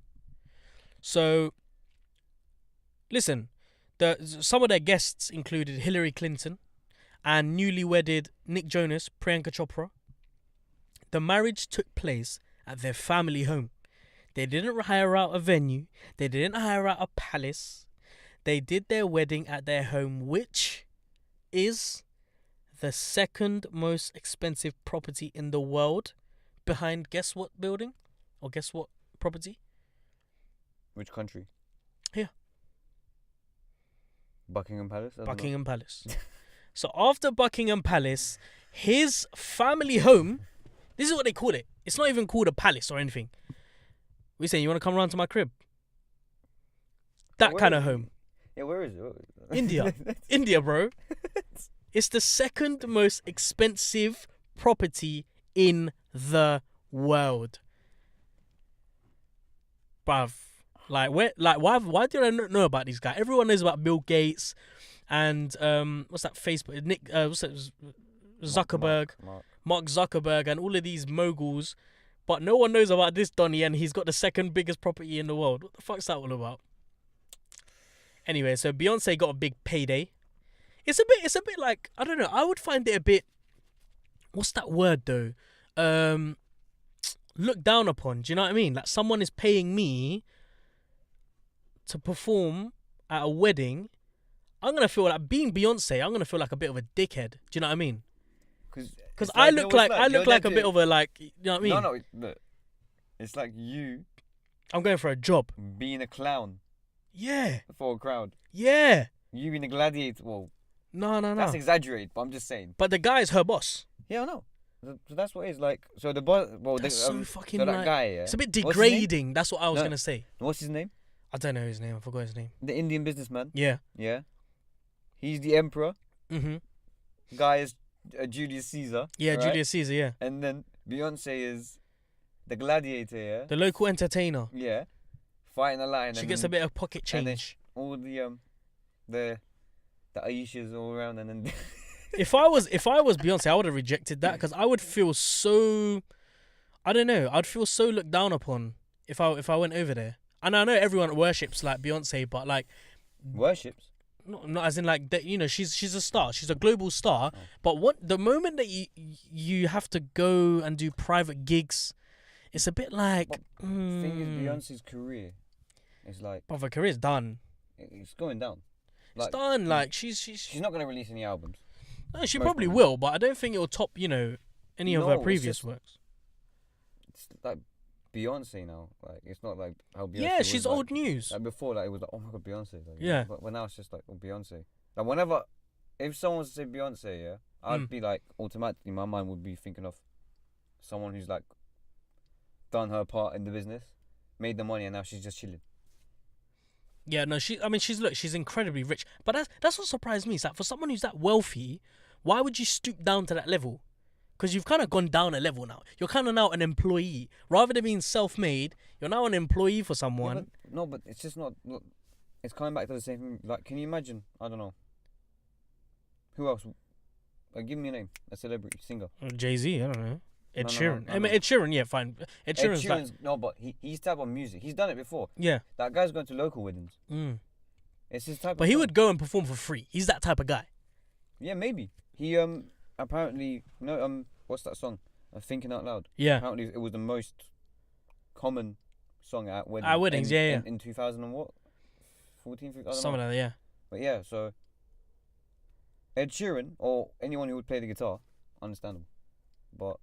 So, listen, some of their guests included Hillary Clinton and newly wedded Nick Jonas, Priyanka Chopra. The marriage took place at their family home. They didn't hire out a venue. They didn't hire out a palace. They did their wedding at their home, which is the second most expensive property in the world, behind guess what building? Or guess what property? Which country? Here. Buckingham Palace. I don't know. Buckingham Palace. So after Buckingham Palace, his family home, this is what they call it. It's not even called a palace or anything. We saying, you want to come around to my crib? That Where kind is of it? home. Yeah, where is it? India. India, bro. It's the second most expensive property in the world. Bruv. Why did I not know about these guys? Everyone knows about Bill Gates and what's that Facebook? Zuckerberg. Mark Zuckerberg and all of these moguls. But no one knows about this Donny, and he's got the second biggest property in the world. What the fuck's that all about? Anyway, so Beyonce got a big payday. It's a bit like, I don't know, I would find it a bit, what's that word though? Looked down upon, do you know what I mean? Like someone is paying me to perform at a wedding. I'm going to feel like, being Beyonce, I'm going to feel like a bit of a dickhead. Do you know what I mean? Because I look like a bit of a, like, you know what I mean? No, look. It's like you I'm going for a job. being a clown Yeah. for a crowd. Yeah. You being a gladiator. Well, No. that's exaggerated, but I'm just saying. But the guy is her boss. Yeah, I know. So that's what it is like. So the boss. Well, That's so fucking so that like, guy. Yeah. it's a bit What's his name? degrading. That's what I was No. going to say. What's his name? I don't know his name. I forgot his name. The Indian businessman. Yeah. Yeah. He's the emperor. Mm-hmm. Guy is Julius Caesar. Yeah, right? Julius Caesar, yeah. And then Beyonce is the gladiator. Yeah. The local entertainer. Yeah. Fighting a lion. She and gets a then bit of pocket and then change. all the Aishas all around, and then If I was Beyonce, I would have rejected that because I would feel so, I don't know, I'd feel so looked down upon if I went over there. And I know everyone worships like Beyonce, but like worships. not as in like that. You know, she's a star. She's a global star. Oh. But the moment that you have to go and do private gigs, it's a bit like. But thing is, Beyonce's career is like. But her career's done. It's going down. It's done. Like she's not gonna release any albums. No, she Most probably probably. will, but I don't think it'll top, any of No, her it's previous just- works. It's like Beyonce now. Like it's not like how Beyonce. Yeah, was, she's like, old news. Like before, like it was like, oh my god, Beyonce. Like, Yeah. But now it's just like, oh, Beyonce. Like whenever, if someone was to say Beyonce, yeah, I'd be like automatically my mind would be thinking of someone who's like done her part in the business, made the money, and now she's just chilling. Yeah, no, she's incredibly rich. But that's what surprised me. It's like for someone who's that wealthy, why would you stoop down to that level? Because you've kind of gone down a level now. You're kind of now an employee. Rather than being self-made, you're now an employee for someone. Yeah, but it's just not. Look, it's coming back to the same thing. Like, can you imagine? I don't know. Who else? Give me a name. A celebrity singer. Jay-Z, I don't know. Ed No, Sheeran. no. I mean, Ed Sheeran, yeah, fine. Ed Sheeran's like, no, but he's type of music. He's done it before. yeah. That guy's going to local weddings. Mm. It's his type. But of he song. would go and perform for free. He's that type of guy. Yeah, maybe. He apparently what's that song? Thinking Out Loud. Yeah. Apparently it was the most common song at weddings. At weddings, yeah. In 2000 and what? 14, 15, I don't Something know. like that, yeah. But yeah, so Ed Sheeran or anyone who would play the guitar, understandable. But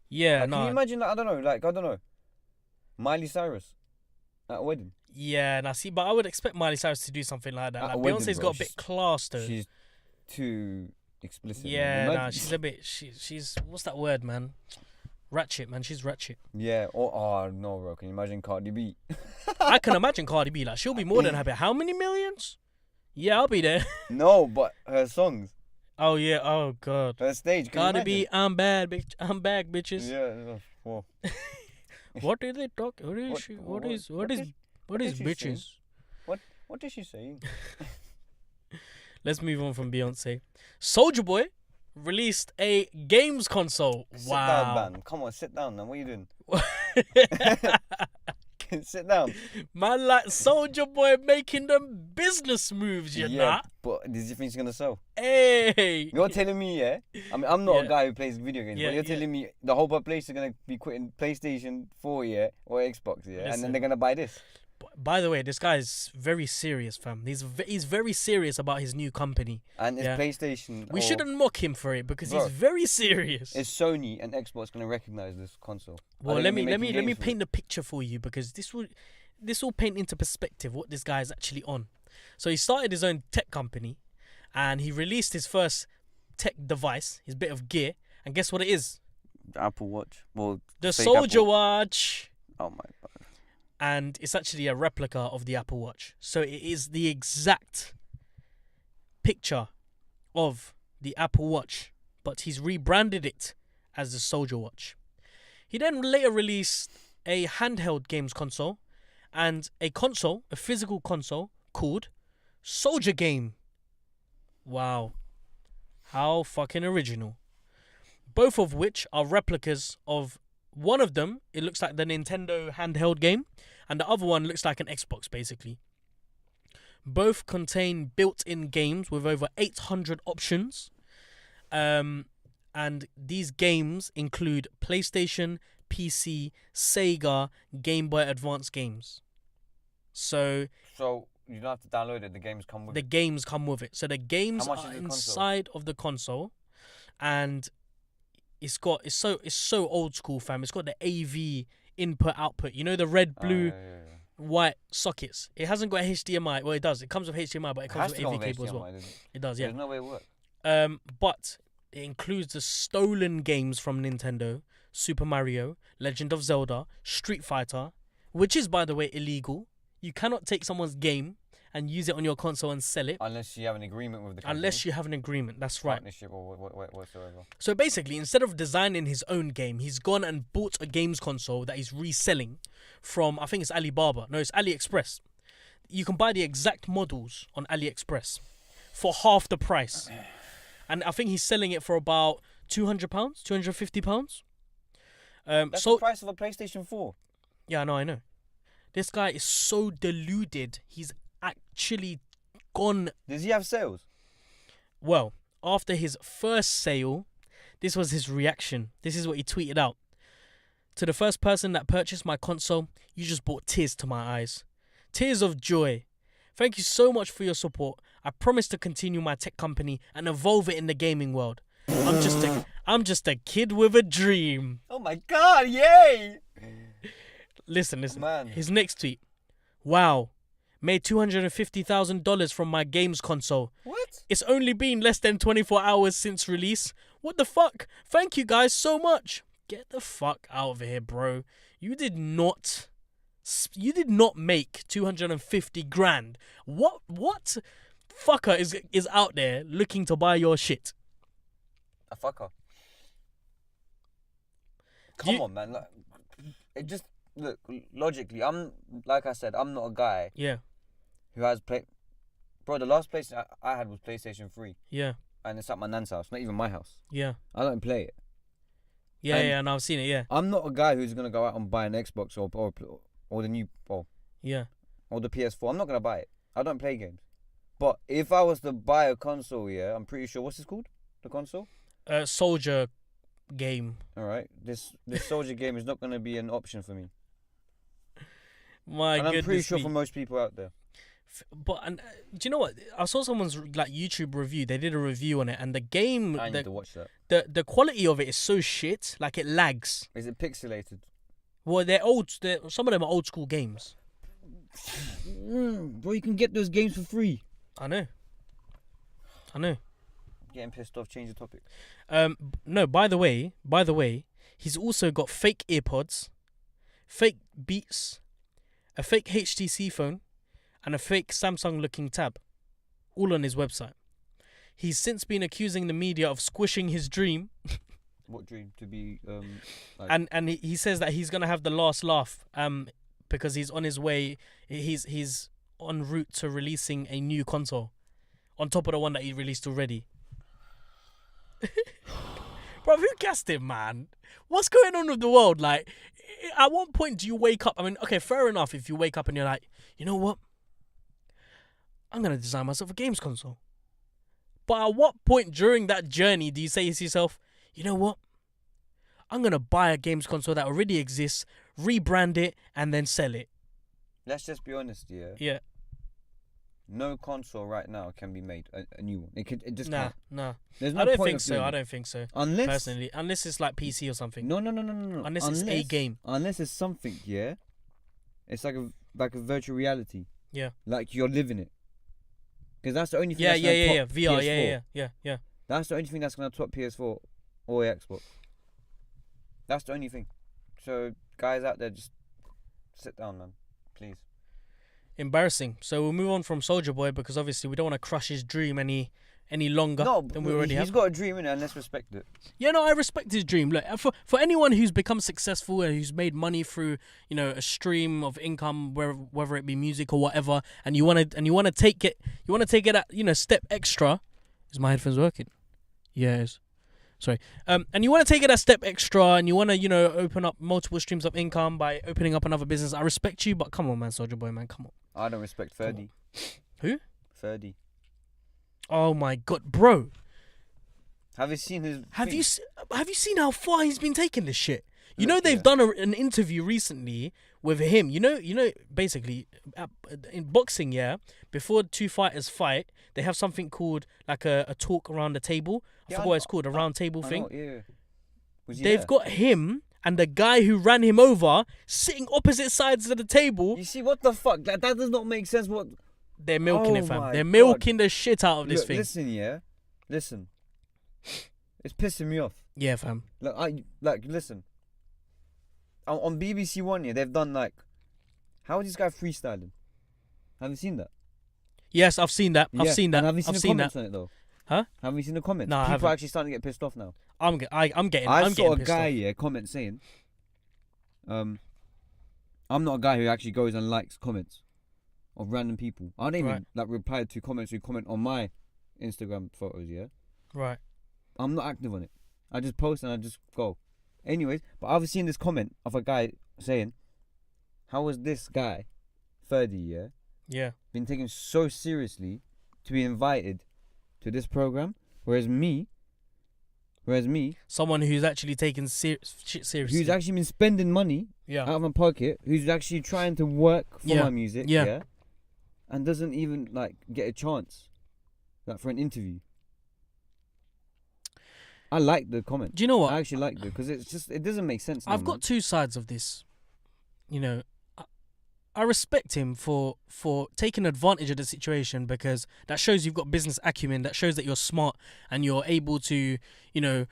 Yeah, like, no. can you imagine that? I don't know. Miley Cyrus at a wedding. Yeah, now see, but I would expect Miley Cyrus to do something like that. At Like a wedding, Beyonce's bro, got a bit class though. She's too explicit. man. Yeah, Imagine- nah, she's a bit. She's what's that word, man? Ratchet, man. She's ratchet. Yeah. Oh no, bro. Can you imagine Cardi B? I can imagine Cardi B. Like she'll be more than happy. How many millions? Yeah, I'll be there. No, but her songs, Oh yeah. Oh god. her stage. Can you Cardi B, imagine? I'm bad, bitch. I'm back, bitches. Yeah. Well, What did they talk? What is What- she? what- What is what is- what is is she bitches? what is she saying? Let's move on from Beyonce. Soulja Boy released a games console. Sit Wow. down, man. Come on, sit down, man. What are you doing? Sit down. Man, like Soulja Boy making them business moves, you know. But did you think it's gonna sell? Hey. You're telling me, yeah? I mean, I'm not Yeah. a guy who plays video games, Yeah, but you're yeah. telling me the whole population is gonna be quitting PlayStation 4, yeah, or Xbox, yeah, and Listen. then they're gonna buy this. By the way, this guy is very serious, fam. He's very serious about his new company. And it's Yeah. PlayStation. We or shouldn't mock him for it because Bro, he's very serious. Is Sony and Xbox gonna recognize this console? Well, Are they let gonna be me making games for paint it? the picture for you because this will paint into perspective what this guy is actually on. So he started his own tech company, and he released his first tech device, his bit of gear, and guess what it is? Apple Watch. Well, The fake Soulja Apple. Watch. Oh my god. And it's actually a replica of the Apple Watch. So it is the exact picture of the Apple Watch, but he's rebranded it as the Soulja Watch. He then later released a handheld games console and a physical console called Soulja Game. Wow. How fucking original. Both of which are replicas of one of them. It looks like the Nintendo handheld game, and the other one looks like an Xbox, basically. Both contain built-in games with over 800 options. And these games include PlayStation, PC, Sega, Game Boy Advance games. So you don't have to download it. The games come with the it. games come with it. So the games How much are is the console? inside of the console, and it's so old school, fam. It's got the AV input output. You know the red, blue, Yeah. white sockets. It hasn't got HDMI. Well, it does. It comes with HDMI, but it It comes has with to come AV with cable as well. HDMI, doesn't it? It does, yeah. There's no way it works. But it includes the stolen games from Nintendo: Super Mario, Legend of Zelda, Street Fighter, which is, by the way, illegal. You cannot take someone's game and use it on your console and sell it Unless you have an agreement with the company. unless you have an agreement. That's right. Partnership or whatsoever. So basically, instead of designing his own game, he's gone and bought a games console that he's reselling from, I think it's Alibaba. No, it's AliExpress. You can buy the exact models on AliExpress for half the price. And I think he's selling it for about £200, £250. That's the price of a PlayStation 4. Yeah, I know. This guy is so deluded. He's actually gone. Does he have sales? Well, after his first sale, this was his reaction. This is what he tweeted out. To the first person that purchased my console, you just brought tears to my eyes. Tears of joy. Thank you so much for your support. I promise to continue my tech company and evolve it in the gaming world. I'm just a kid with a dream. Oh my God, yay! Listen. Man. His next tweet. Wow. Made $250,000 from my games console. What? It's only been less than 24 hours since release. What the fuck? Thank you guys so much. Get the fuck out of here, bro. You did not make 250 grand. What fucker is out there looking to buy your shit? A fucker. Come on, man. Look, logically, like I said, I'm not a guy. Yeah. Who has Bro, the last place I had was PlayStation 3. Yeah. And it's at my nan's house, not even my house. Yeah. I don't play it. Yeah, and I've seen it, yeah. I'm not a guy who's gonna go out and buy an Xbox or the new or the PS4. I'm not gonna buy it. I don't play games. But if I was to buy a console, yeah, I'm pretty sure what's this called? The console? Soulja game. All right. This Soulja game is not gonna be an option for me. My and I'm pretty goodness sure me. for most people out there. But do you know what? I saw someone's like YouTube review. They did a review on it, and the game, I need to watch that. The quality of it is so shit. Like it lags. Is it pixelated? Well, they're old. Some of them are old school games. Bro, you can get those games for free. I know. Getting pissed off. Change the topic. No. By the way, he's also got fake earpods, fake Beats, a fake HTC phone, and a fake Samsung-looking tab, all on his website. He's since been accusing the media of squishing his dream. What dream? To be like... And he says that he's gonna have the last laugh because he's on his way. He's en route to releasing a new console on top of the one that he released already. Bro, who gassed him, man? What's going on with the world? Like, at what point do you wake up? I mean, okay, fair enough if you wake up and you're like, you know what? I'm going to design myself a games console. But at what point during that journey do you say to yourself, you know what? I'm going to buy a games console that already exists, rebrand it, and then sell it. Let's just be honest, yeah? Yeah. No console right now can be made, a new one. It just can't. Nah. There's no I don't point think of so. doing I it. don't think so. Unless it's like PC or something. No. Unless it's a game. Unless it's something, yeah? It's like a virtual reality. Yeah. Like you're living it. Because that's the only thing Yeah. that's top VR, PS4. yeah. That's the only thing that's going to top PS4 or Xbox. That's the only thing. So, guys out there, just sit down, man. Please. Embarrassing. So we'll move on from Soulja Boy because obviously we don't want to crush his dream any longer than we already have. He's got a dream in it, and let's respect it. Yeah, no, I respect his dream. Look, for anyone who's become successful and who's made money through, a stream of income, whether it be music or whatever, and you want to take it that step extra. Is my headphones working? Yes. Sorry. And you want to take it a step extra, and you want to open up multiple streams of income by opening up another business. I respect you, but come on, man, Soulja Boy, man, come on. I don't respect Ferdy. Who? Ferdy. Oh my God, bro. Have you seen his? Have you seen how far he's been taking this shit? They've done an interview recently with him. Basically, in boxing, before two fighters fight, they have something called like a talk around the table. I forgot what it's called, a round table thing. They've got him and the guy who ran him over sitting opposite sides of the table. You see, what the fuck? That does not make sense. What? They're milking it, fam. They're milking the shit out of this thing. Listen. It's pissing me off. Yeah, fam. Listen. On BBC One, they've done how is this guy freestyling? Have you seen that? Yes, I've seen that. I've seen that. And have you seen I've the seen comments that. on it though? Huh? Have you seen the comments? No, I People haven't. are actually starting to get pissed off now. I'm getting. I saw a pissed guy off. comment saying, I'm not a guy who actually goes and likes comments of random people. I don't even reply to comments who comment on my Instagram photos. Yeah. Right. I'm not active on it. I just post and I just go. Anyways, but I've seen this comment of a guy saying, "How was this guy, Ferdy? Yeah, Yeah. been taken so seriously to be invited to this program, whereas me, someone who's actually taking shit seriously, who's actually been spending money out of my pocket, who's actually trying to work for my music, and doesn't even like get a chance, like for an interview. I like the comment. Do you know what? I actually like it because it doesn't make sense. I've got two sides of this. You know, I respect him for taking advantage of the situation, because that shows you've got business acumen. That shows that you're smart and you're able to, you know,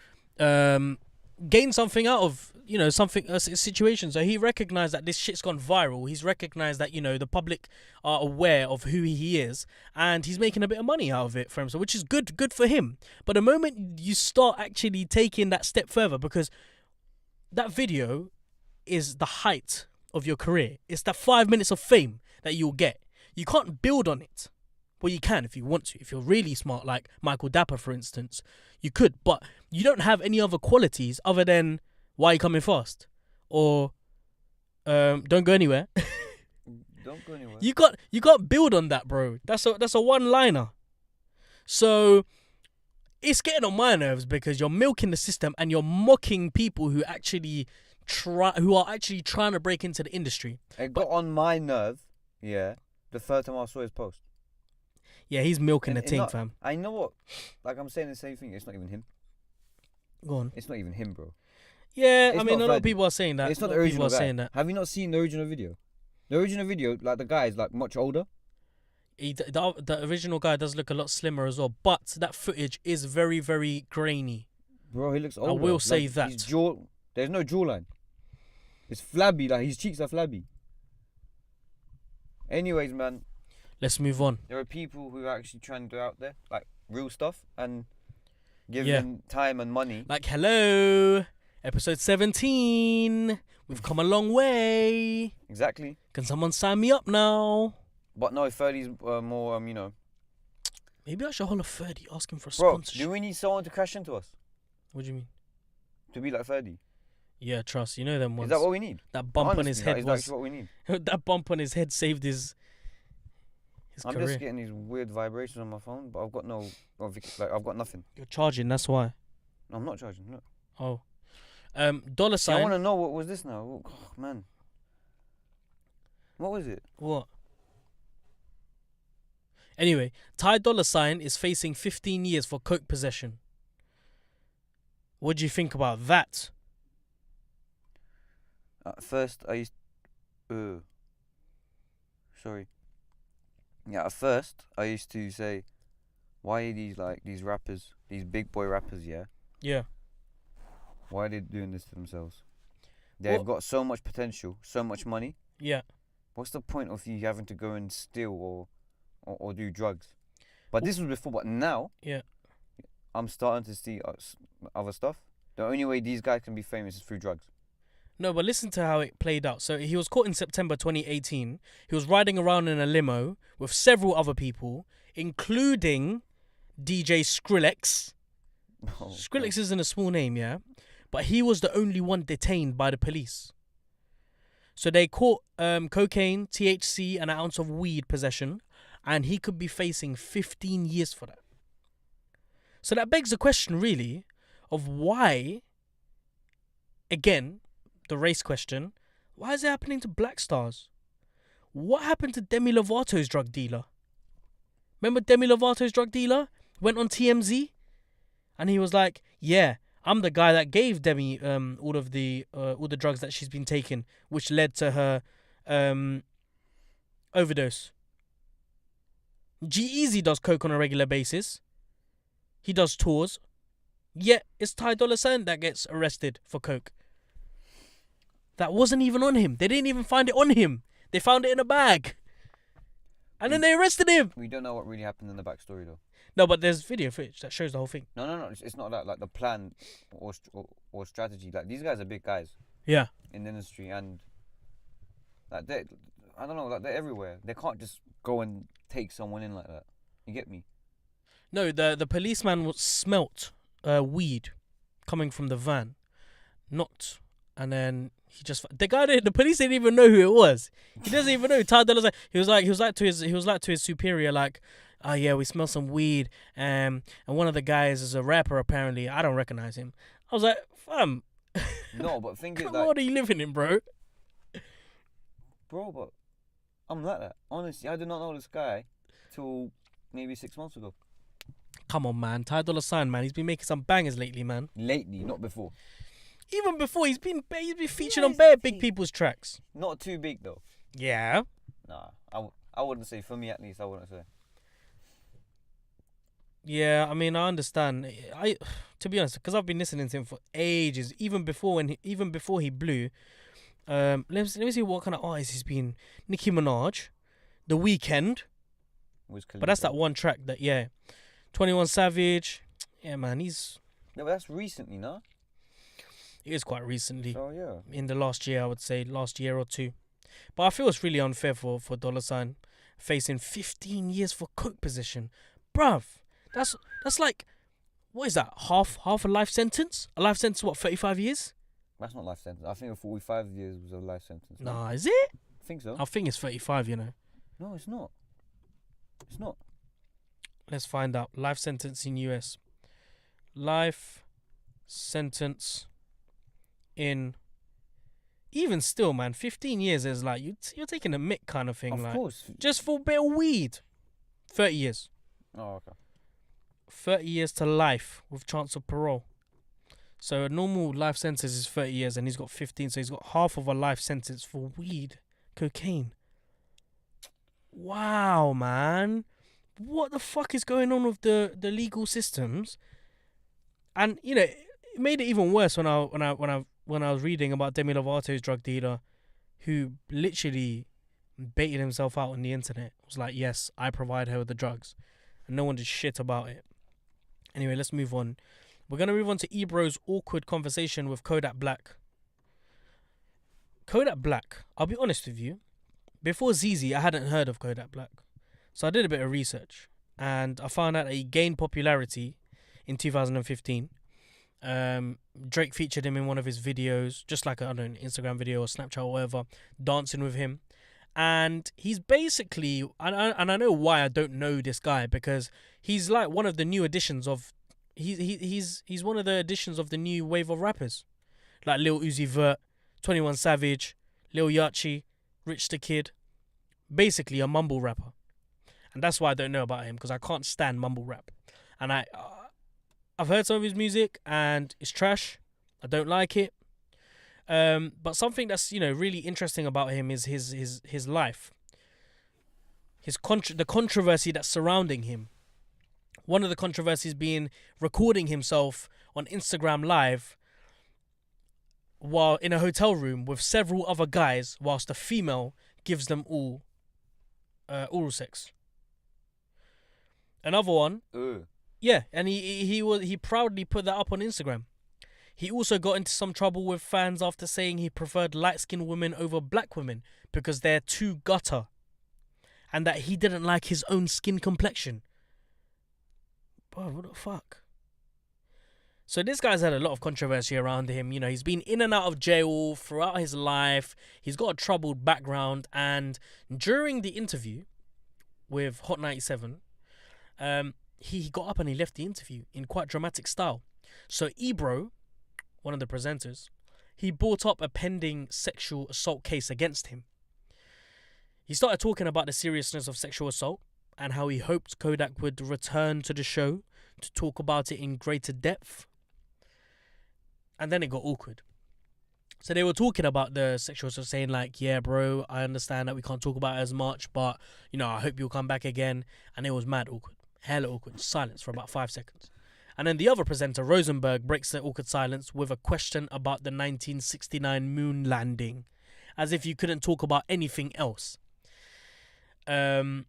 gain something out of, you know, a situation. So he recognized that this shit's gone viral. He's recognized that, you know, the public are aware of who he is, and he's making a bit of money out of it for himself, which is good for him. But the moment you start actually taking that step further, because that video is the height of your career. It's that 5 minutes of fame that you'll get. You can't build on it. Well, you can if you want to. If you're really smart, like Michael Dapper, for instance, you could. But you don't have any other qualities other than why are you coming fast? Or don't go anywhere. Don't go anywhere. You got build on that, bro. That's a one-liner. So it's getting on my nerves because you're milking the system and you're mocking people who are actually trying to break into the industry. It got on my nerve, the first time I saw his post. Yeah, he's milking the thing, fam. I know what, like I'm saying the same thing. It's not even him. Go on. It's not even him, bro. Yeah, I mean, a lot of people are saying that. It's not the original guy. Have you not seen the original video? The original video, like the guy is like much older. The original guy does look a lot slimmer as well, but that footage is very, very grainy. Bro, he looks older. I will say that. There's no jawline. It's flabby, like his cheeks are flabby. Anyways, man. Let's move on. There are people who are actually trying to do out there, like real stuff, and give them time and money. Like, hello, episode 17. We've come a long way. Exactly. Can someone sign me up now? But no, 30's more, you know. Maybe I should hold a 30, asking for a Bro, sponsorship. do we need someone to crash into us? What do you mean? To be like 30? Yeah, trust. You know them ones. Is that what we need? That bump on his head is was... actually what we need. That bump on his head saved his I'm career. just getting these weird vibrations on my phone, but I've got I've got nothing. You're charging, that's why. No, I'm not charging, look. Oh. Dollar sign. I want to know what was this now. Oh, man. What was it? What? Anyway, Ty Dolla $ign is facing 15 years for coke possession. What do you think about that? At first, I used... sorry. Yeah, at first, I used to say, why are these rappers, these big boy rappers, Yeah. Why are they doing this to themselves? They've got so much potential, so much money. Yeah. What's the point of you having to go and steal or do drugs? But this was before, but now... Yeah. I'm starting to see other stuff. The only way these guys can be famous is through drugs. No, but listen to how it played out. So he was caught in September 2018. He was riding around in a limo with several other people, including DJ Skrillex. Oh, Skrillex isn't a small name, yeah? But he was the only one detained by the police. So they caught cocaine, THC, and an ounce of weed possession, and he could be facing 15 years for that. So that begs the question, really, of why, again, the race question, why is it happening to black stars? What happened to Demi Lovato's drug dealer? Remember Demi Lovato's drug dealer? Went on TMZ, and he was like, yeah, I'm the guy that gave Demi all the drugs that she's been taking, which led to her overdose. G-Eazy does coke on a regular basis. He does tours. Yet it's Ty Dolla $ign that gets arrested for coke. That wasn't even on him. They didn't even find it on him. They found it in a bag. And then they arrested him. We don't know what really happened in the backstory, though. No, but there's video footage that shows the whole thing. No. It's not that, like, the plan or strategy. Like, these guys are big guys. Yeah. In the industry, and like I don't know, like, they're everywhere. They can't just go and take someone in like that. You get me? No, the policeman smelt weed coming from the van. And then the police didn't even know who it was. He doesn't even know. Ty Dolla $ign. He was like to his superior, like, oh yeah, we smell some weed, and one of the guys is a rapper apparently. I don't recognize him. I was like, fam, No, but think is what like, world are you living in, bro? bro, but I'm like that. Honestly, I did not know this guy till maybe 6 months ago. Come on, man. Ty Dolla $ign, man. He's been making some bangers lately, man. Lately, not before. Even before, he's been featured on bare big people's tracks. Not too big though. Yeah. Nah, I wouldn't say, for me at least, I wouldn't say. Yeah, I mean, I understand. To be honest, because I've been listening to him for ages, even before he blew. Let me see what kind of artist he's been. Nicki Minaj, The Weeknd, but that's that one track that 21 Savage. Yeah, man, he's. Yeah, but that's recently, no? It is quite recently. So yeah. In the last year, I would say, last year or two. But I feel it's really unfair for Dolla $ign facing 15 years for coke possession, bruv. That's like, what is that? Half a life sentence? A life sentence, what, 35 years? That's not life sentence. I think a 45 years was a life sentence. Nah, is it? I think so. I think it's 35, you know. No, it's not. It's not. Let's find out. Life sentence in US. Life sentence in... Even still, man, 15 years is like, you're taking a mick kind of thing. Of like, course. just for a bit of weed. 30 years. Oh, okay. 30 years to life with chance of parole. So a normal life sentence is 30 years and he's got 15, so he's got half of a life sentence for weed, cocaine. Wow, man. What the fuck is going on with the legal systems? And you know, it made it even worse when I was reading about Demi Lovato's drug dealer, who literally baited himself out on the internet. It was like, yes, I provide her with the drugs, and no one did shit about it. Anyway, let's move on. We're gonna move on to Ebro's awkward conversation with Kodak Black. Kodak Black, I'll be honest with you, before ZZ, I hadn't heard of Kodak Black. So I did a bit of research and I found out that he gained popularity in 2015. Drake featured him in one of his videos, just like an Instagram video or Snapchat or whatever, dancing with him. And he's basically, and I know why I don't know this guy, because he's like one of the new additions of, he's one of the additions of the new wave of rappers. Like Lil Uzi Vert, 21 Savage, Lil Yachty, Rich the Kid. Basically a mumble rapper. And that's why I don't know about him, because I can't stand mumble rap. And I've heard some of his music and it's trash. I don't like it. But something that's, you know, really interesting about him is his life. The controversy that's surrounding him. One of the controversies being recording himself on Instagram Live while in a hotel room with several other guys, whilst a female gives them all oral sex. Another one, yeah, and he proudly put that up on Instagram. He also got into some trouble with fans after saying he preferred light-skinned women over black women because they're too gutter, and that he didn't like his own skin complexion. Bro, what the fuck? So this guy's had a lot of controversy around him. You know, he's been in and out of jail throughout his life. He's got a troubled background, and during the interview with Hot 97, he got up and he left the interview in quite dramatic style. So Ebro, one of the presenters, he brought up a pending sexual assault case against him. He started talking about the seriousness of sexual assault and how he hoped Kodak would return to the show to talk about it in greater depth. And then it got awkward. So they were talking about the sexual assault, saying like, yeah, bro, I understand that we can't talk about it as much, but, you know, I hope you'll come back again. And it was mad awkward. Hella awkward. Silence for about 5 seconds. And then the other presenter, Rosenberg, breaks the awkward silence with a question about the 1969 moon landing, as if you couldn't talk about anything else. And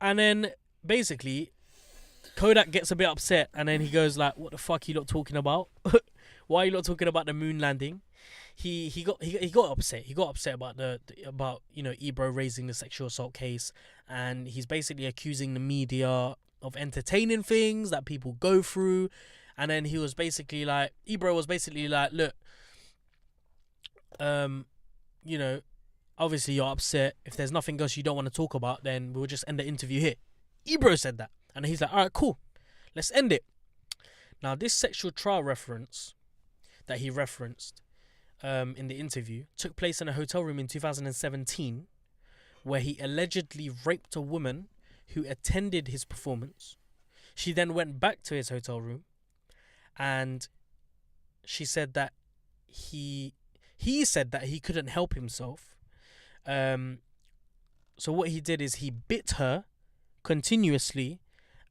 then basically Kodak gets a bit upset, and then he goes like, what the fuck are you lot talking about? Why are you lot talking about the moon landing? He got upset. He got upset about you know, Ebro raising the sexual assault case, and he's basically accusing the media of entertaining things that people go through. And then he was basically like, Ebro was basically like, look, you know, obviously you're upset. If there's nothing else you don't want to talk about, then we'll just end the interview here. Ebro said that. And he's like, all right, cool. Let's end it. Now, this sexual trial reference that he referenced in the interview took place in a hotel room in 2017 where he allegedly raped a woman who attended his performance. She then went back to his hotel room and she said that he said that he couldn't help himself. So what he did is he bit her continuously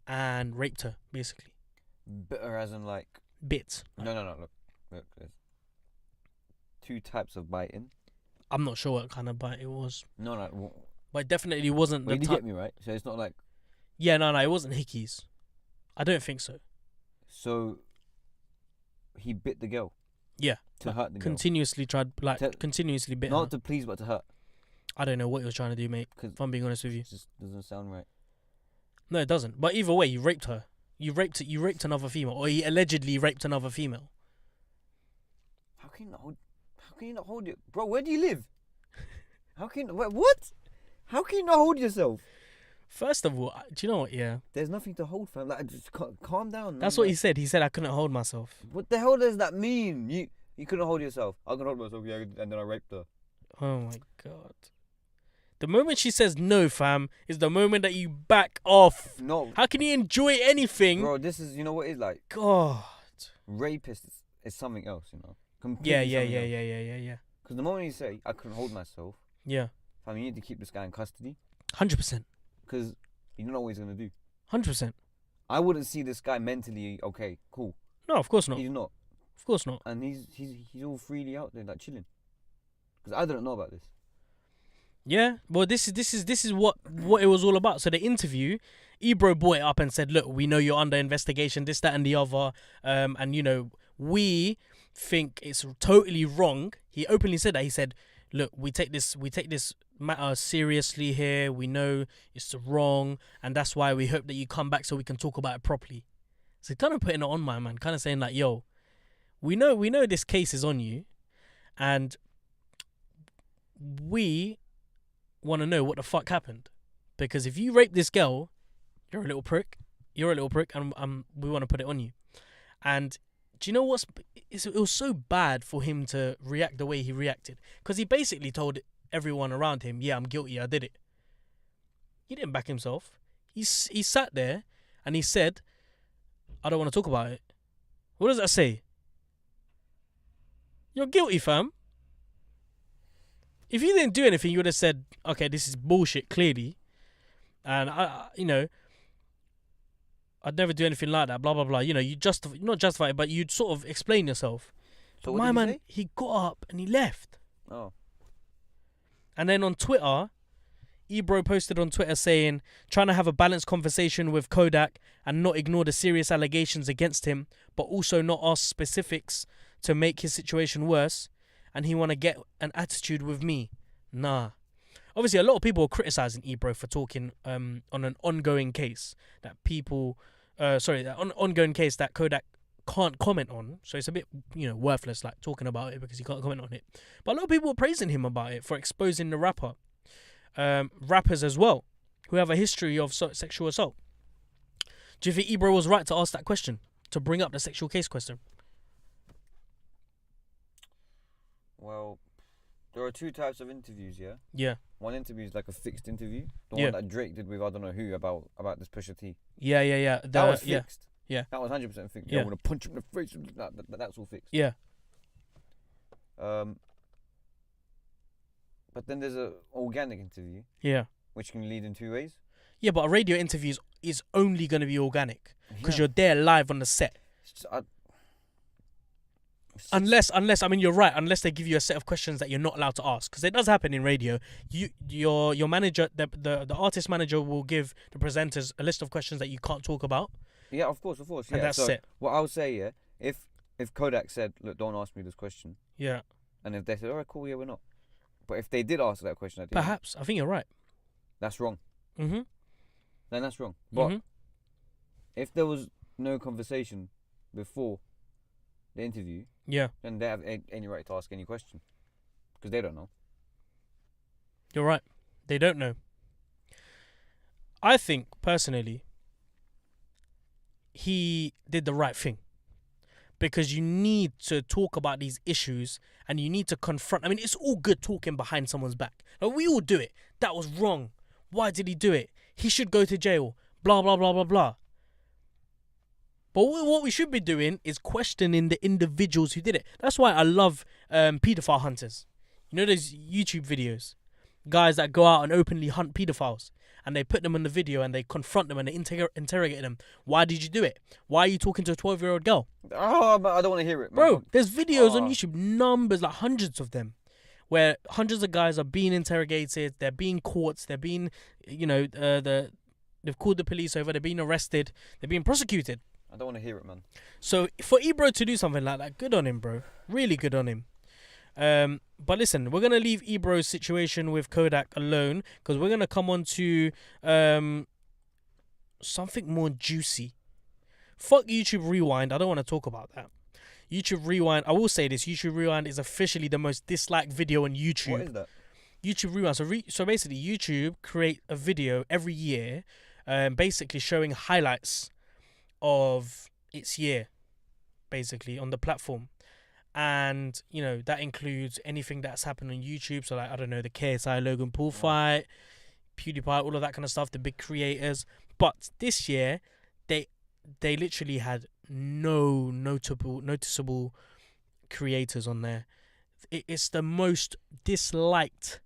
and raped her, basically. Bit her as in like... Bit. No. Look. There's 2 types of biting. I'm not sure what kind of bite it was. No. But it definitely wasn't the Did you type... get me, right? So it's not like... Yeah, no, it wasn't hickeys. I don't think so. So he bit the girl. Yeah. To hurt the girl. Continuously continuously bit her. Not to please, but to hurt. I don't know what he was trying to do, mate. If I'm being honest with you. It just doesn't sound right. No, it doesn't. But either way, you raped her. You raped another female, or he allegedly raped another female. How can you not hold it, bro? Where do you live? What? How can you not hold yourself? First of all, do you know what? Yeah. There's nothing to hold, fam. Like, just calm down. That's what he said. He said I couldn't hold myself. What the hell does that mean? You couldn't hold yourself. I could hold myself, yeah, and then I raped her. Oh my god. The moment she says no, fam, is the moment that you back off. No. How can you enjoy anything? Bro, this is, you know what it's like? God. Rapist is something else, you know? Yeah. Because the moment you say, I couldn't hold myself, yeah, fam, you need to keep this guy in custody. 100%. Because you don't know what he's going to do. 100%. I wouldn't see this guy mentally, okay, cool. No, of course not. He's not. Of course not. And he's all freely out there, like, chilling. Because I didn't know about this. Yeah, well, this is what it was all about. So the interview, Ebro brought it up and said, "Look, we know you're under investigation, this, that, and the other, and you know we think it's totally wrong." He openly said that. He said, "Look, we take this matter seriously here. We know it's wrong, and that's why we hope that you come back so we can talk about it properly." So kind of putting it on my man, kind of saying like, "Yo, we know this case is on you, and we want to know what the fuck happened, because if you rape this girl, you're a little prick, and we want to put it on you." And do you know what's? It was so bad for him to react the way he reacted, because he basically told everyone around him, "Yeah, I'm guilty. I did it." He didn't back himself. He sat there and he said, "I don't want to talk about it." What does that say? You're guilty, fam. If you didn't do anything, you would have said, "Okay, this is bullshit, clearly, and I'd never do anything like that." Blah blah blah. You know, you not justify it, but you'd sort of explain yourself. So but my man, he got up and he left. Oh. And then on Twitter, Ebro posted on Twitter saying, trying to have a balanced conversation with Kodak and not ignore the serious allegations against him, but also not ask specifics to make his situation worse. And he want to get an attitude with me. Nah. Obviously, a lot of people are criticizing Ebro for talking on an ongoing case that ongoing case that Kodak can't comment on. So it's a bit, worthless, like talking about it because he can't comment on it. But a lot of people are praising him about it for exposing the rapper. Rappers as well, who have a history of sexual assault. Do you think Ebro was right to ask that question, to bring up the sexual case question? Well, there are 2 types of interviews, yeah? Yeah. One interview is like a fixed interview. The Yeah. one that Drake did with I don't know who about this Pusha T. Yeah. That was fixed. Yeah. That was 100% fixed. Yeah. I want to punch him in the face. That's all fixed. Yeah. But then there's a organic interview. Yeah. Which can lead in 2 ways. Yeah, but a radio interview is only going to be organic because Yeah. you're there live on the set. Unless I mean you're right. Unless they give you a set of questions that you're not allowed to ask, because it does happen in radio. Your manager, the artist manager, will give the presenters a list of questions that you can't talk about. Yeah, of course. Yeah. And that's so it. What I would say, yeah, if Kodak said, "Look, don't ask me this question," Yeah. and if they said, "All right, cool, yeah, we're not," but if they did ask that question, Perhaps I think you're right. that's wrong. Mhm. Then that's wrong. But if there was no conversation before the interview, Yeah. then they have any right to ask any question because they don't know. You're right. They don't know. I think, personally, he did the right thing. Because you need to talk about these issues and you need to confront. I mean, it's all good talking behind someone's back. Like, we all do it. That was wrong. Why did he do it? He should go to jail. Blah, blah, blah, blah, blah. But what we should be doing is questioning the individuals who did it. That's why I love paedophile hunters. You know those YouTube videos? Guys that go out and openly hunt paedophiles. And they put them in the video and they confront them and they interrogate them. Why did you do it? Why are you talking to a 12-year-old girl? Oh, but I don't want to hear it, man. Bro, there's videos on YouTube, numbers, like hundreds of them, where hundreds of guys are being interrogated, they're being caught, they're being, they've called the police over, they're being arrested, they're being prosecuted. I don't want to hear it, man. So for Ebro to do something like that, good on him, bro. Really good on him. But listen, we're going to leave Ebro's situation with Kodak alone because we're going to come on to something more juicy. Fuck YouTube Rewind. I don't want to talk about that. YouTube Rewind, I will say this, YouTube Rewind is officially the most disliked video on YouTube. What is that? YouTube Rewind. So basically, YouTube create a video every year basically showing highlights of its year, basically, on the platform. And, you know, that includes anything that's happened on YouTube. So, like, I don't know, the KSI Logan Paul fight, PewDiePie, all of that kind of stuff, the big creators. But this year, they literally had no noticeable creators on there. It's the most disliked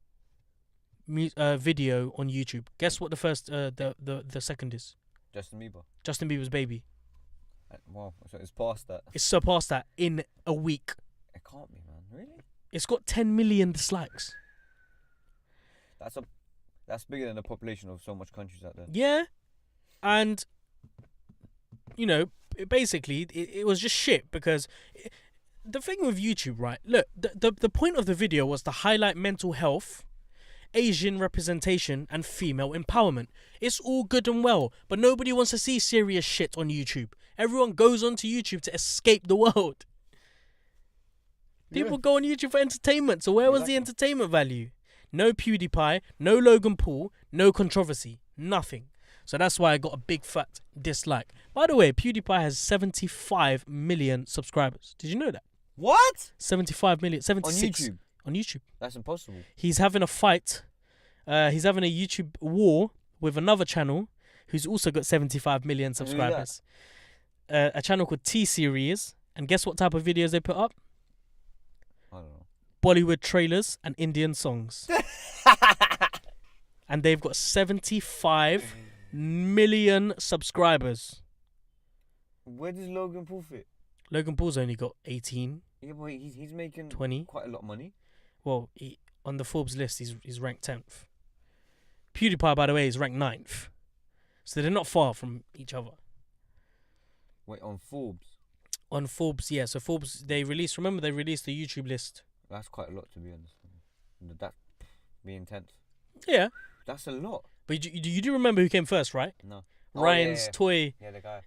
video on YouTube. Guess what the first, the second is? Justin Bieber. Justin Bieber's Baby. Wow, so it's past that. It's surpassed that in a week. It can't be, man. Really? It's got 10 million dislikes. That's bigger than the population of so much countries out there. Yeah, and you know, it was just shit because the thing with YouTube, right? Look, the point of the video was to highlight mental health, Asian representation, and female empowerment. It's all good and well, but nobody wants to see serious shit on YouTube. Everyone goes onto YouTube to escape the world. People go on YouTube for entertainment, so where was the entertainment value? No PewDiePie, no Logan Paul, no controversy, nothing. So that's why I got a big fat dislike. By the way, PewDiePie has 75 million subscribers. Did you know that? What? 75 million, 76. On YouTube? On YouTube. That's impossible. He's having a fight. He's having a YouTube war with another channel who's also got 75 million subscribers. A channel called T-Series. And guess what type of videos they put up? I don't know. Bollywood trailers and Indian songs. And they've got 75 million subscribers. Where does Logan Paul fit? Logan Paul's only got 18. Yeah, but he's making 20. Quite a lot of money. Well, on the Forbes list, he's ranked 10th. PewDiePie, by the way, is ranked 9th. So they're not far from each other. Wait, on Forbes? On Forbes, yeah. So Forbes, remember they released the YouTube list. That's quite a lot, to be honest. That being 10th. Yeah. That's a lot. But you do remember who came first, right? No. Ryan's Toy. Yeah, the guy.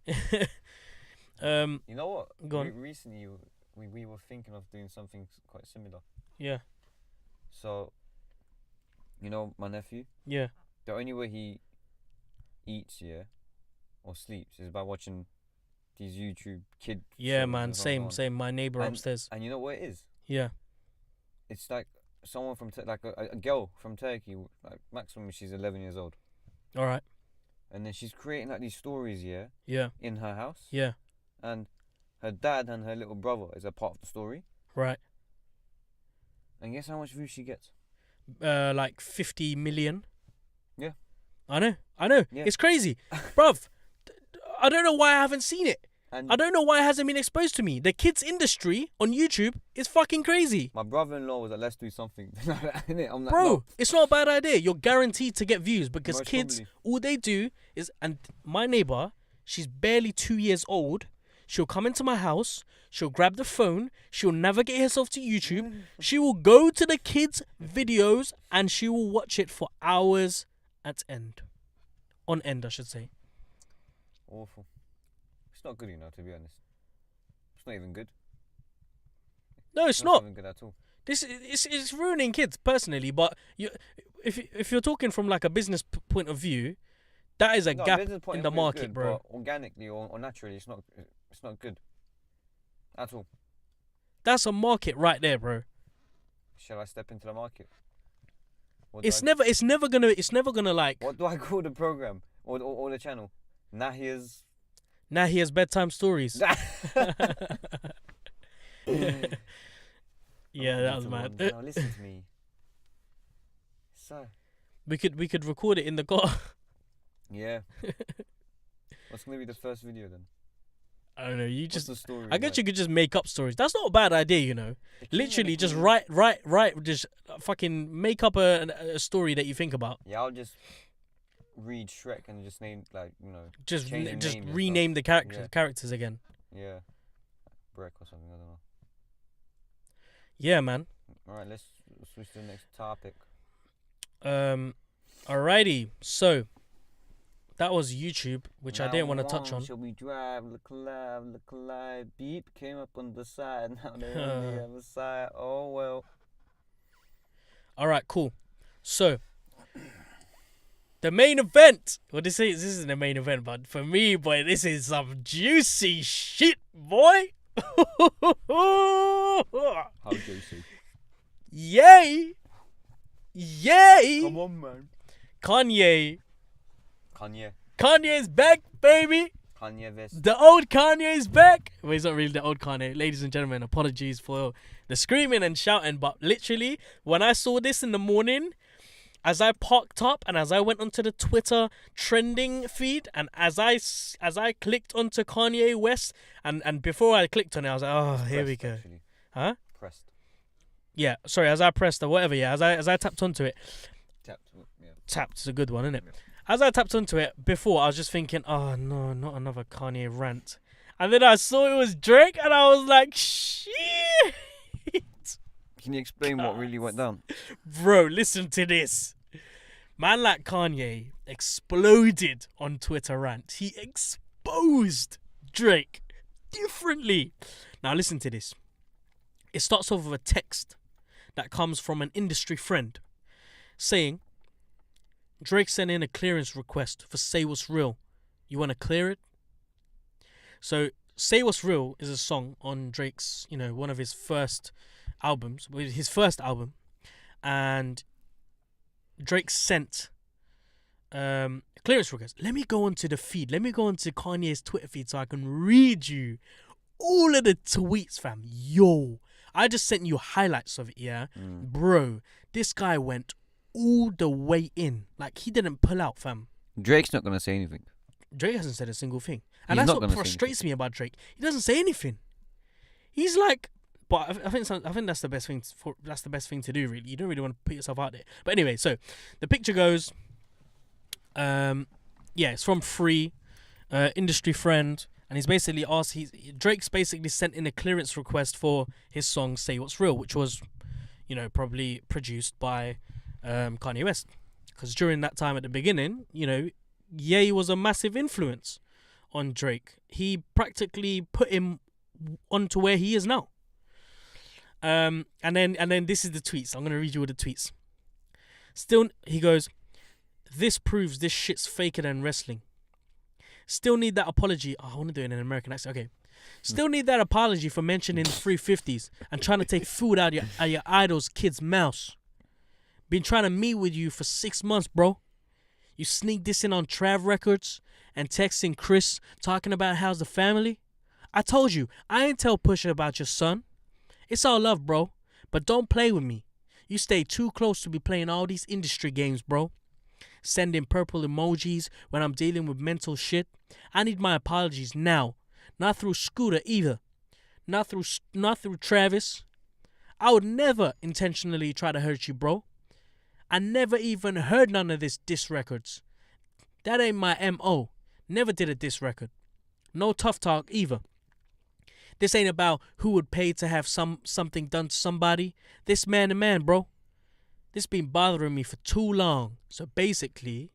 You know what? Go on. Recently, we were thinking of doing something quite similar. Yeah. So, you know, my nephew? Yeah. The only way he eats, or sleeps is by watching these YouTube kid. Yeah, man. Same. My neighbor upstairs. And you know what it is? Yeah. It's like someone from a girl from Turkey. Like maximum, she's 11 years old. All right. And then she's creating like these stories, Yeah. in her house. Yeah. And her dad and her little brother is a part of the story. Right. And guess how much views she gets? Like 50 million. Yeah. I know. Yeah. It's crazy. Bruv, I don't know why I haven't seen it. And I don't know why it hasn't been exposed to me. The kids industry on YouTube is fucking crazy. my brother-in-law was like, let's do something. Innit? I'm like, Bro, no. it's not a bad idea. You're guaranteed to get views because Most kids, probably. all they do is, and my neighbor, she's barely 2 years old. She'll come into my house. She'll grab the phone. She'll navigate herself to YouTube. She will go to the kids' videos and she will watch it for hours at end. On end, I should say. Awful. It's not good enough, to be honest. It's not even good. No, it's not. Even good at all. It's ruining kids personally. But if you're talking from like a business point of view, that is a gap in the market, good, bro. But organically or naturally, it's not good at all. That's a market right there, bro. Shall I step into the market? It's never gonna like. What do I call the program or the channel? Nahia's bedtime stories. Yeah, that was mad. Now listen to me. So we could record it in the car. Yeah. What's gonna be the first video then? I don't know. What's the story? I guess you could just make up stories. That's not a bad idea, you know. Literally, just write. Just fucking make up a story that you think about. Yeah, I'll just read Shrek and just name Just rename the characters again. Yeah. Breck or something. I don't know. Yeah, man. All right, let's switch to the next topic. Alrighty. So that was YouTube, which I didn't want to touch on. Shall we drive? Look alive. Beep came up on the side. Now they're on the other side. Oh well. All right, cool. So the main event. Well, this isn't the main event, but for me, boy, this is some juicy shit, boy. How juicy? Yay! Come on, man. Kanye's back, baby. Kanye vest. The old Kanye's back. Well, he's not really the old Kanye. Ladies and gentlemen, apologies for the screaming and shouting, but literally, when I saw this in the morning, as I parked up and as I went onto the Twitter trending feed, and as I clicked onto Kanye West, and before I clicked on it, I was like, oh, here we go. Actually. Huh? Pressed. Yeah, sorry, as I pressed or whatever, yeah, as I tapped onto it. Tapped is a good one, isn't it? Yeah. As I tapped onto it before, I was just thinking, oh no, not another Kanye rant. And then I saw it was Drake, and I was like, shit. Can you explain what really went down? Bro, listen to this. Man like Kanye exploded on Twitter rant. He exposed Drake differently. Now listen to this. It starts off with a text that comes from an industry friend saying, Drake sent in a clearance request for Say What's Real. You want to clear it? So Say What's Real is a song on Drake's, one of his first albums, his first album, and Drake sent a clearance request. Let me go onto the feed. Let me go onto Kanye's Twitter feed so I can read you all of the tweets, fam. Yo, I just sent you highlights of it, yeah? Bro, this guy went all the way in. Like, he didn't pull out, fam. Drake's not going to say anything. Drake hasn't said a single thing. And that's what frustrates me about Drake. He doesn't say anything. He's like... But I think that's the best thing. That's the best thing to do, really. You don't really want to put yourself out there. But anyway, so the picture goes. It's from Free, industry friend, and he's basically asked. Drake's basically sent in a clearance request for his song "Say What's Real," which was, probably produced by Kanye West, because during that time at the beginning, Ye was a massive influence on Drake. He practically put him onto where he is now. And then this is the tweets. I'm gonna read you all the tweets. Still, he goes, this proves this shit's faker than wrestling. Still need that apology. Oh, I want to do it in an American accent. Okay. Still need that apology for mentioning the 350s and trying to take food out of your idol's kid's mouth. Been trying to meet with you for 6 months, bro. You sneak this in on Trav Records and texting Chris talking about how's the family. I told you, I ain't tell Pusha about your son. It's all love, bro. But don't play with me. You stay too close to be playing all these industry games, bro. Sending purple emojis when I'm dealing with mental shit. I need my apologies now. Not through Scooter either. Not through Travis. I would never intentionally try to hurt you, bro. I never even heard none of this diss records. That ain't my M.O. Never did a diss record. No tough talk either. This ain't about who would pay to have something done to somebody. This man to man, bro. This been bothering me for too long. So basically,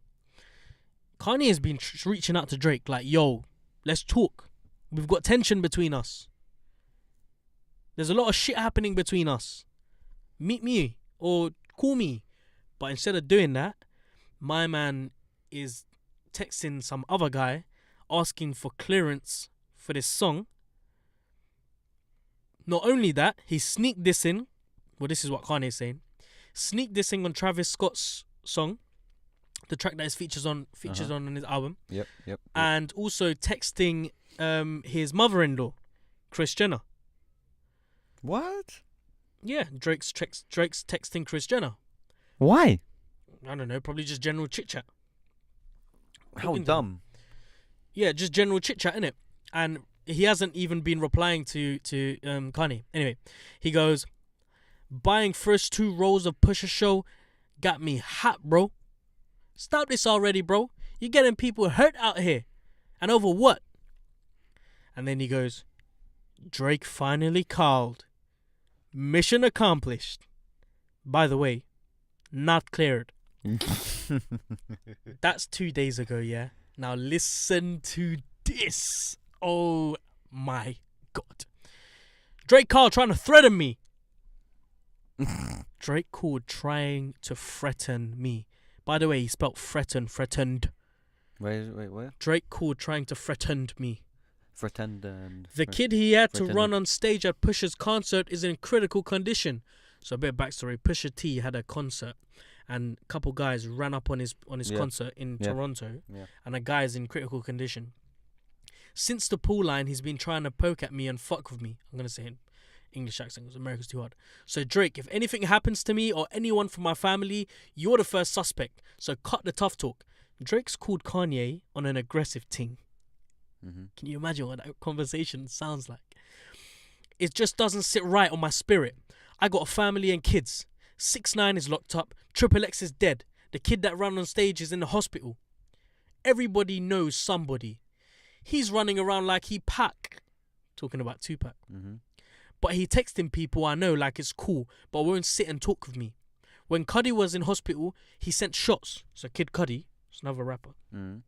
Kanye has been reaching out to Drake like, yo, let's talk. We've got tension between us. There's a lot of shit happening between us. meet me or call me. But instead of doing that, my man is texting some other guy asking for clearance for this song. Not only that, he's sneak dissing. Well, this is what Kanye's saying. Sneak dissing on Travis Scott's song, the track that is features on his album. Yep. And also texting his mother-in-law, Kris Jenner. What? Yeah, Drake's texting Kris Jenner. Why? I don't know, probably just general chit-chat. How dumb. Yeah, just general chit-chat, innit? And he hasn't even been replying to Kanye. Anyway, he goes, buying first 2 rows of Pusha show got me hot, bro. Stop this already, bro. You're getting people hurt out here. And over what? And then he goes, Drake finally called. Mission accomplished. By the way, not cleared. That's 2 days ago, yeah? Now listen to this. Oh my God. Drake called trying to threaten me. Drake called trying to threaten me. By the way, he spelled threatened. Wait, where? Drake called trying to threaten me. The kid he had to run on stage at Pusha's concert is in critical condition. So a bit of backstory. Pusha T had a concert and a couple guys ran up on his concert in Toronto and a guy is in critical condition. Since the pool line, he's been trying to poke at me and fuck with me. I'm going to say it in English accent because America's too hard. So Drake, if anything happens to me or anyone from my family, you're the first suspect. So cut the tough talk. Drake's called Kanye on an aggressive ting. Mm-hmm. Can you imagine what that conversation sounds like? It just doesn't sit right on my spirit. I got a family and kids. 6ix9ine is locked up. Triple X is dead. The kid that ran on stage is in the hospital. Everybody knows somebody. He's running around like he Pac. Talking about Tupac. Mm-hmm. But he texting people I know like it's cool, but won't sit and talk with me. When Cudi was in hospital, he sent shots. So Kid Cudi, it's another rapper. Mm-hmm.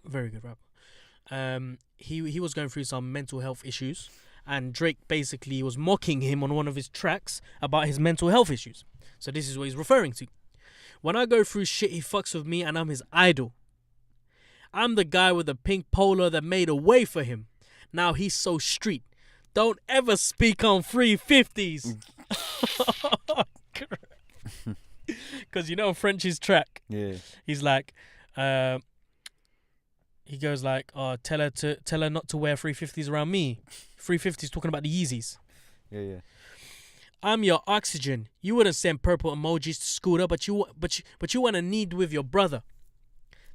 Very good rapper. He was going through some mental health issues, and Drake basically was mocking him on one of his tracks about his mental health issues. So this is what he's referring to. When I go through shit, he fucks with me and I'm his idol. I'm the guy with the pink polo that made a way for him. Now he's so street. Don't ever speak on 350s. Because you know French's track. Yeah. He's like, he goes like, oh, tell her not to wear 350s around me. 350s talking about the Yeezys. Yeah. I'm your oxygen. You wouldn't send purple emojis to Scooter, but you want to need with your brother.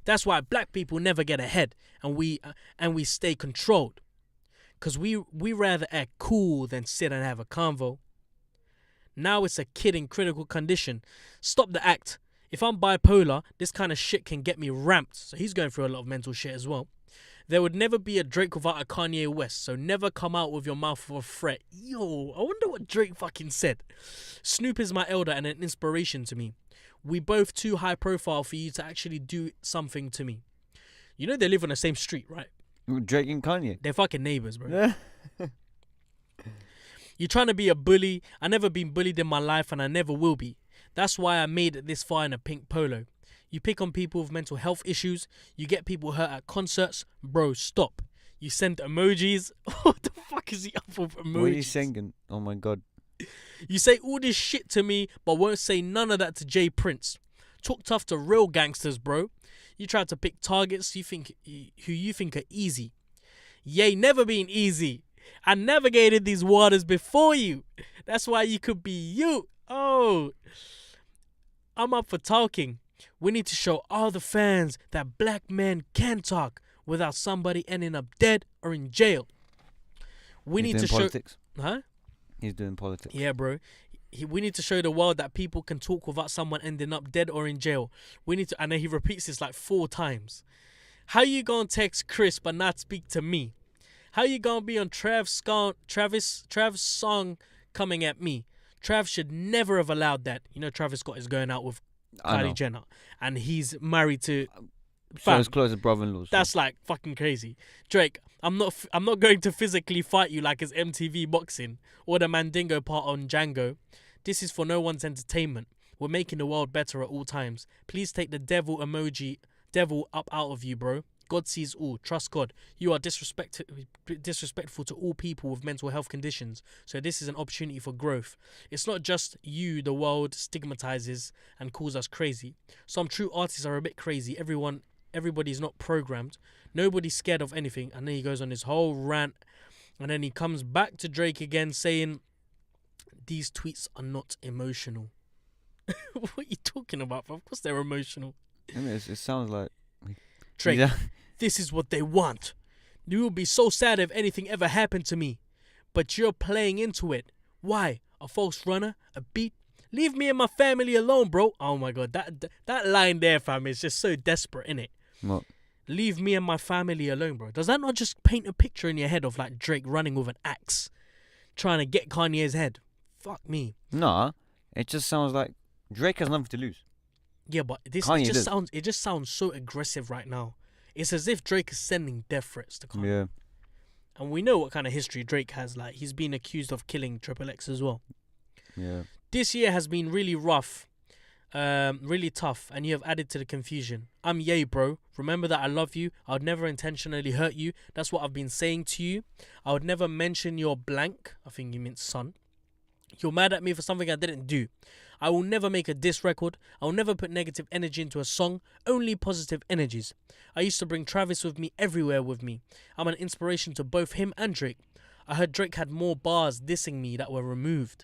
That's why black people never get ahead, and we stay controlled. Cause we rather act cool than sit and have a convo. Now it's a kid in critical condition. Stop the act. If I'm bipolar, this kind of shit can get me ramped. So he's going through a lot of mental shit as well. There would never be a Drake without a Kanye West, so never come out with your mouth for a threat. Yo, I wonder what Drake fucking said. Snoop is my elder and an inspiration to me. We both too high profile for you to actually do something to me. You know they live on the same street, right? Drake and Kanye. They're fucking neighbors, bro. You're trying to be a bully. I never been bullied in my life and I never will be. That's why I made it this far in a pink polo. You pick on people with mental health issues. You get people hurt at concerts. Bro, stop. You send emojis. What the fuck is he up with emojis? What are you singing? Oh my God. You say all this shit to me, but won't say none of that to Jay Prince. Talk tough to real gangsters, bro. You try to pick targets who you think are easy. Yay, never been easy. I navigated these waters before you. That's why you could be you. Oh, I'm up for talking. We need to show all the fans that black men can talk without somebody ending up dead or in jail. We need to show politics. Huh? He's doing politics. Yeah, bro. We need to show the world that people can talk without someone ending up dead or in jail. We need to, and then he repeats this like 4 times. How you gonna text Chris but not speak to me? How you gonna be on Trav's song coming at me? Trav should never have allowed that. You know Travis Scott is going out with Kylie Jenner, and he's married to. So as close as brother-in-law. That's like fucking crazy. Drake, I'm not going to physically fight you like it's MTV boxing or the Mandingo part on Django. This is for no one's entertainment. We're making the world better at all times. Please take the devil emoji, devil up out of you, bro. God sees all. Trust God. You are disrespectful to all people with mental health conditions. So this is an opportunity for growth. It's not just you the world stigmatizes and calls us crazy. Some true artists are a bit crazy. Everybody's not programmed. Nobody's scared of anything. And then he goes on this whole rant. And then he comes back to Drake again saying, these tweets are not emotional. What are you talking about? Of course they're emotional. I mean, it sounds like... Drake, this is what they want. You would be so sad if anything ever happened to me. But you're playing into it. Why? A false runner? A beat? Leave me and my family alone, bro. Oh my God, that line there, fam, is just so desperate, innit? What? Leave me and my family alone, bro. Does that not just paint a picture in your head of like Drake running with an axe, trying to get Kanye's head? Fuck me. Nah, it just sounds like Drake has nothing to lose. Yeah, but it just sounds so aggressive right now. It's as if Drake is sending death threats to Kanye. Yeah. And we know what kind of history Drake has. Like, he's been accused of killing Triple X as well. Yeah. This year has been really rough, really tough, and you have added to the confusion. I'm Ye, bro. Remember that I love you. I would never intentionally hurt you. That's what I've been saying to you. I would never mention your blank. I think you meant son. You're mad at me for something I didn't do. I will never make a diss record. I will never put negative energy into a song. Only positive energies. I used to bring Travis with me everywhere with me. I'm an inspiration to both him and Drake. I heard Drake had more bars dissing me that were removed.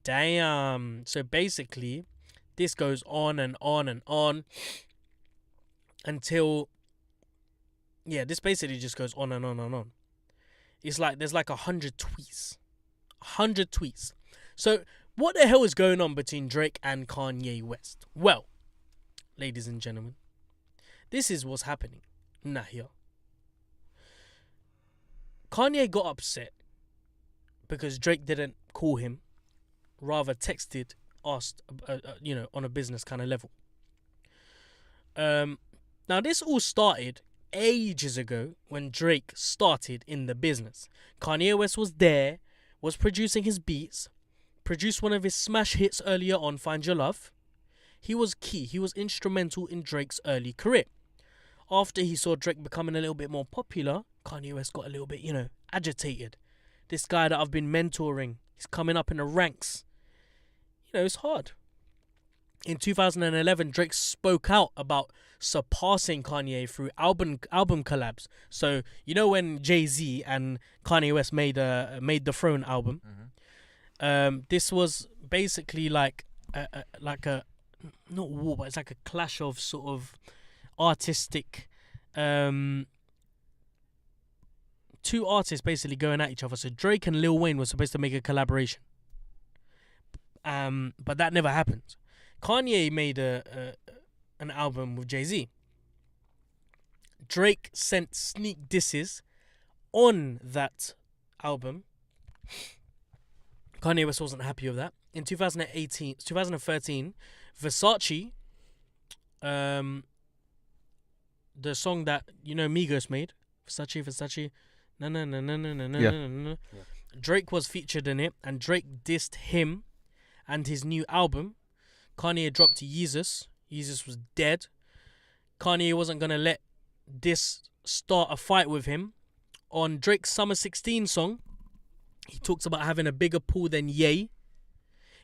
Damn. So basically, this goes on and on and on until... Yeah, this basically just goes on and on and on. It's like there's like 100 tweets. 100 tweets. So, what the hell is going on between Drake and Kanye West? Well, ladies and gentlemen, this is what's happening. Nah, here. Kanye got upset because Drake didn't call him, rather texted, asked, on a business kind of level. Now, this all started ages ago when Drake started in the business. Kanye West was there, was producing his beats, produced one of his smash hits earlier on, Find Your Love. He was key. He was instrumental in Drake's early career. After he saw Drake becoming a little bit more popular, Kanye West got a little bit, agitated. This guy that I've been mentoring, he's coming up in the ranks. It's hard. In 2011, Drake spoke out about surpassing Kanye through album collabs. So, when Jay-Z and Kanye West made the Throne album, this was basically like a not war, but it's like a clash of sort of artistic, two artists basically going at each other. So Drake and Lil Wayne were supposed to make a collaboration, but that never happened. Kanye made an album with Jay-Z. Drake sent sneak disses on that album. Kanye West wasn't happy with that. In 2013, Versace, the song that Migos made, Versace, na. Drake was featured in it, and Drake dissed him and his new album. Kanye dropped Yeezus. Yeezus was dead. Kanye wasn't gonna let this start a fight with him. On Drake's Summer 16 song, he talks about having a bigger pool than Ye.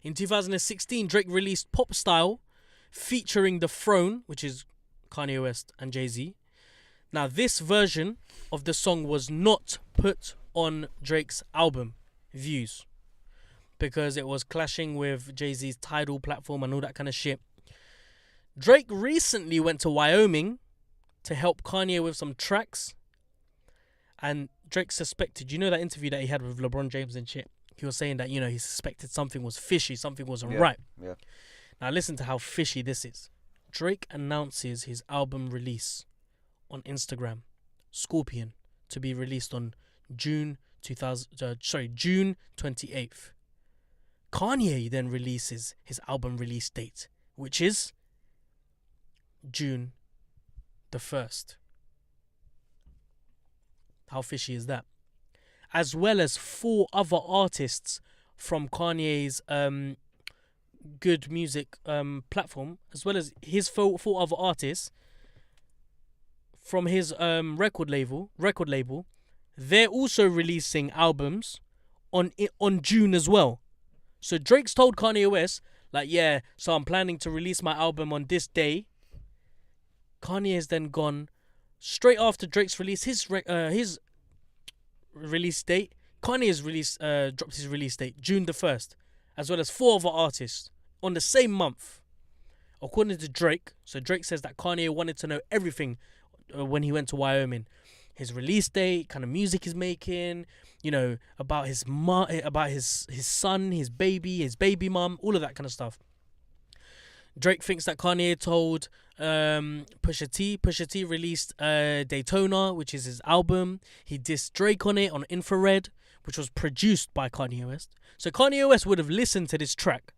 In 2016, Drake released Pop Style, featuring The Throne, which is Kanye West and Jay-Z. Now, this version of the song was not put on Drake's album, Views, because it was clashing with Jay-Z's Tidal platform and all that kind of shit. Drake recently went to Wyoming to help Kanye with some tracks, and Drake suspected, that interview that he had with LeBron James and shit? He was saying that, he suspected something was fishy, something wasn't right. Yeah. Now listen to how fishy this is. Drake announces his album release on Instagram, Scorpion, to be released on June 28th. Kanye then releases his album release date, which is June the 1st. How fishy is that? As well as 4 other artists from Kanye's good music platform, as well as his four other artists from his record label, they're also releasing albums on June as well. So Drake's told Kanye West, like, yeah, so I'm planning to release my album on this day. Kanye has then gone straight after Drake's release his release date. Kanye has dropped his release date, June the 1st, as well as 4 other artists on the same month. According to Drake, so Drake says that Kanye wanted to know everything when he went to Wyoming. His release date, kind of music he's making, you know, about his about his son, his baby mum, all of that kind of stuff. Drake thinks that Kanye told Pusha T. Pusha T released Daytona, which is his album. He dissed Drake on it on Infrared, which was produced by Kanye West. So Kanye West would have listened to this track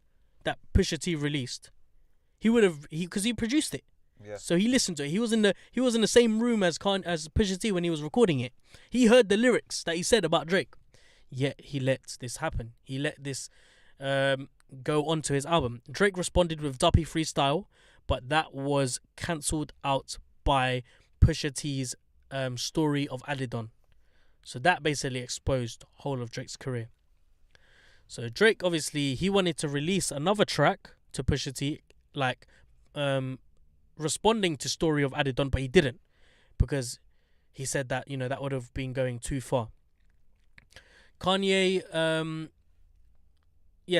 that Pusha T released. Because he produced it. Yeah. So he listened to it. He was in the same room as Pusha T when he was recording it. He heard the lyrics that he said about Drake. Yet he let this happen. He let this go onto his album. Drake responded with Duppy Freestyle, but that was cancelled out by Pusha T's story of Adidon. So that basically exposed the whole of Drake's career. So Drake, obviously, he wanted to release another track to Pusha T, like responding to story of Adidon, but he didn't, because he said that, you know, that would have been going too far. Kanye,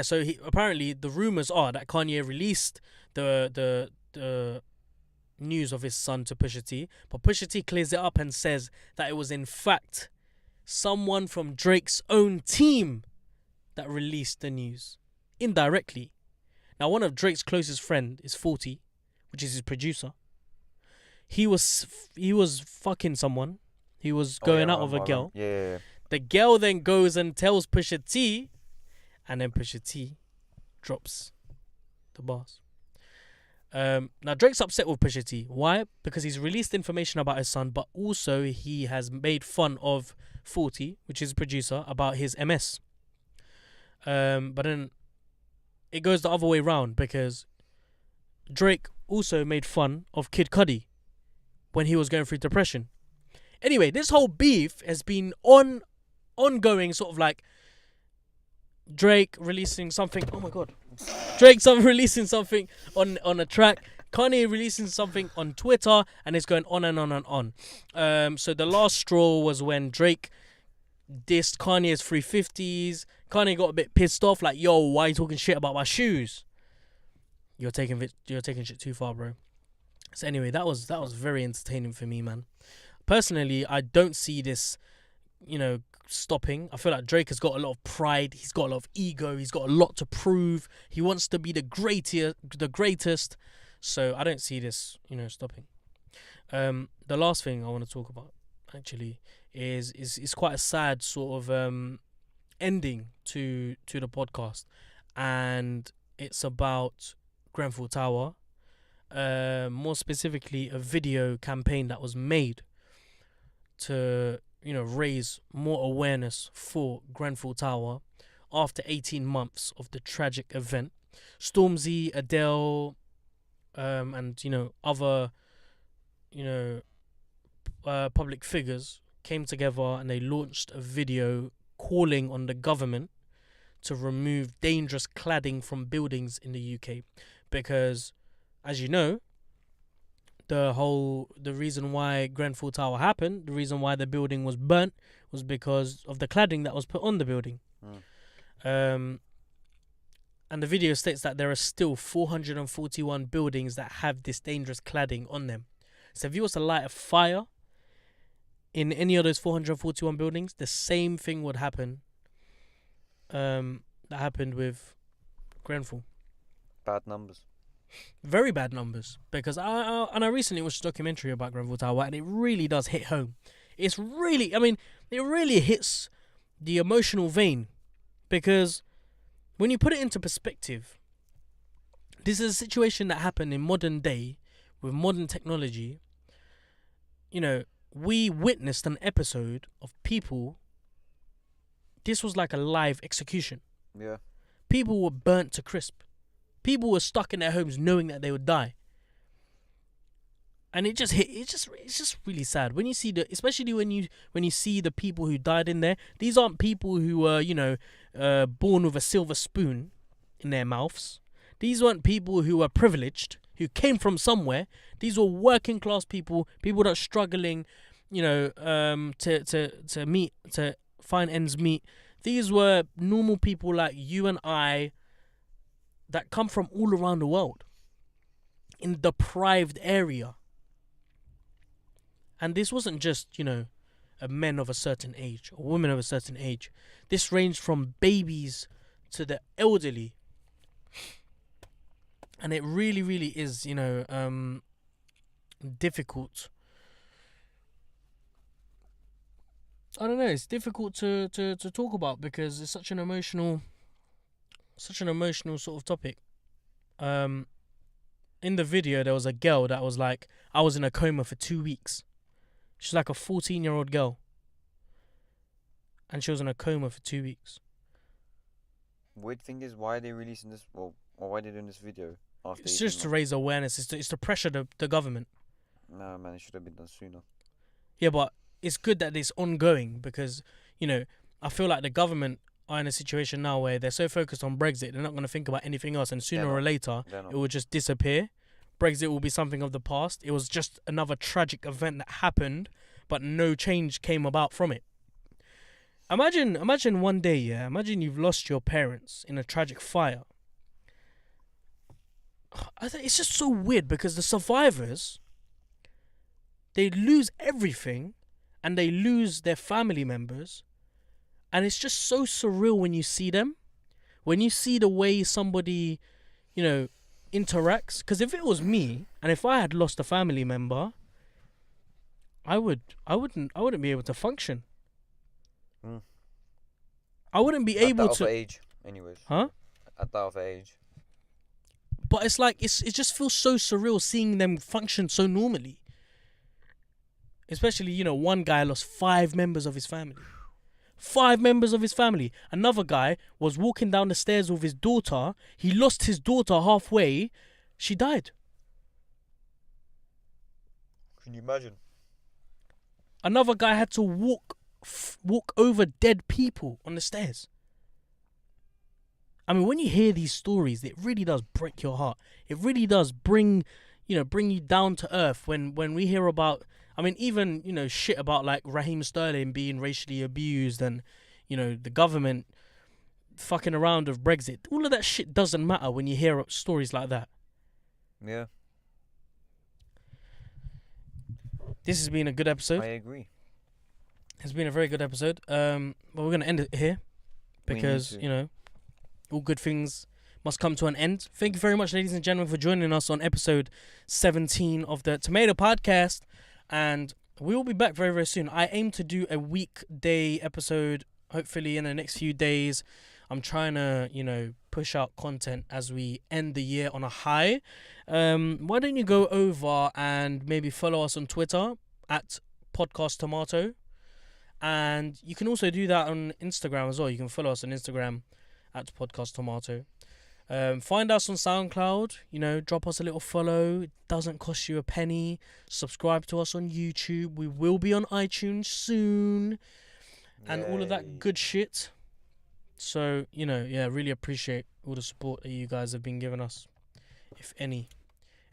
so apparently the rumors are that Kanye released the news of his son to Pusha T, but Pusha T clears it up and says that it was in fact someone from Drake's own team that released the news indirectly. Now, one of Drake's closest friend is 40, which is his producer. He was fucking someone. He was going out with a girl. Yeah. The girl then goes and tells Pusha T, and then Pusha T drops the bars. Now Drake's upset with Pusha T. Why? Because he's released information about his son, but also he has made fun of 40, which is a producer, about his MS. But then it goes the other way round, because Drake also made fun of Kid Cudi when he was going through depression. Anyway, this whole beef has been ongoing, sort of like Drake releasing something. Oh my god. Drake releasing something on a track, Kanye releasing something on Twitter, and it's going on and on and on. So the last straw was when Drake dissed Kanye's 350s. Kanye got a bit pissed off, like, yo, why are you talking shit about my shoes? You're taking shit too far, bro. So anyway, that was very entertaining for me, man. Personally, I don't see this, stopping. I feel like Drake has got a lot of pride. He's got a lot of ego. He's got a lot to prove. He wants to be the greatest. So I don't see this, stopping. The last thing I want to talk about, actually, is quite a sad sort of ending to the podcast, and it's about Grenfell Tower. More specifically, a video campaign that was made to raise more awareness for Grenfell Tower after 18 months of the tragic event. Stormzy, Adele, and other public figures came together and they launched a video calling on the government to remove dangerous cladding from buildings in the UK, because, as you know, the reason why Grenfell Tower happened, the reason why the building was burnt, was because of the cladding that was put on the building. And the video states that there are still 441 buildings that have this dangerous cladding on them. So if you was to light a fire in any of those 441 buildings, the same thing would happen that happened with Grenfell. Bad numbers. Very bad numbers, because I recently watched a documentary about Grenfell Tower, and it really does hit home. It really hits the emotional vein, because when you put it into perspective, this is a situation that happened in modern day with modern technology. We witnessed an episode of people. This was like a live execution. Yeah. People were burnt to crisp. People were stuck in their homes knowing that they would die. And it's just really sad when you see especially when you see the people who died in there. These aren't people who were, born with a silver spoon in their mouths. These weren't people who were privileged, who came from somewhere. These were working class people that are struggling, to find ends meet. These were normal people like you and I that come from all around the world in a deprived area. And this wasn't just, a men of a certain age or women of a certain age. This ranged from babies to the elderly. And it really, really is, difficult. I don't know. It's difficult to talk about because it's such an emotional sort of topic. In the video, there was a girl that was like, I was in a coma for 2 weeks. She's like a 14-year-old girl. And she was in a coma for 2 weeks. Weird thing is, why are they releasing this? Well, or why are they doing this video after? It's just to raise awareness. It's to pressure the government. Nah, man, it should have been done sooner. Yeah, but it's good that it's ongoing because, I feel like the government are in a situation now where they're so focused on Brexit, they're not going to think about anything else. And sooner or later, it will just disappear. Brexit will be something of the past. It was just another tragic event that happened, but no change came about from it. Imagine one day, yeah. Imagine you've lost your parents in a tragic fire. I think it's just so weird because the survivors, they lose everything and they lose their family members. And it's just so surreal when you see them. When you see the way somebody, interacts. Because if it was me and if I had lost a family member, I wouldn't be able to function. I wouldn't be able to. At that age, anyways. Huh? At that age. But it's like it just feels so surreal seeing them function so normally. Especially, one guy lost 5 members of his family. 5 members of his family. Another guy was walking down the stairs with his daughter. He lost his daughter halfway. She died. Can you imagine? Another guy had to walk over dead people on the stairs. I mean, when you hear these stories, it really does break your heart. It really does bring you down to earth when we hear about, I mean, even, shit about like Raheem Sterling being racially abused and, the government fucking around with Brexit. All of that shit doesn't matter when you hear stories like that. Yeah. This has been a good episode. I agree. It's been a very good episode. But we're going to end it here because, all good things must come to an end. Thank you very much, ladies and gentlemen, for joining us on episode 17 of the Tomato Podcast. And we will be back very, very soon. I aim to do a weekday episode, hopefully in the next few days. I'm trying to, push out content as we end the year on a high. Why don't you go over and maybe follow us on Twitter at Podcast Tomato. And you can also do that on Instagram as well. You can follow us on Instagram at Podcast Tomato. Find us on SoundCloud. Drop us a little follow. It doesn't cost you a penny. Subscribe to us on YouTube. We will be on iTunes soon. And all of that good shit. So, really appreciate all the support that you guys have been giving us, if any.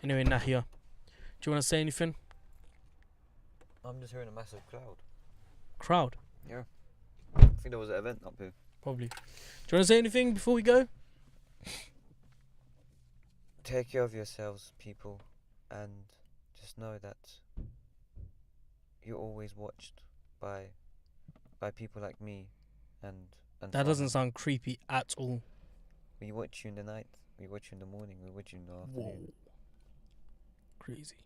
Anyway, Nahia, do you want to say anything? I'm just hearing a massive Crowd? Yeah. I think there was an event up here. Probably. Do you want to say anything before we go? Take care of yourselves, people, and just know that you're always watched by people like me and that doesn't sound creepy at all. We watch you in the night, we watch you in the morning, we watch you in the afternoon. Whoa. Crazy.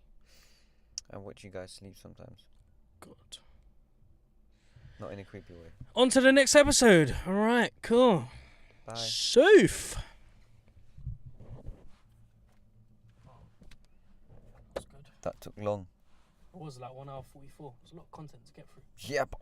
I watch you guys sleep sometimes. God. Not in a creepy way. On to the next episode. Alright, cool. Bye. Safe. That's good. That took long. It was like 1 hour 44. There's a lot of content to get through. Yep.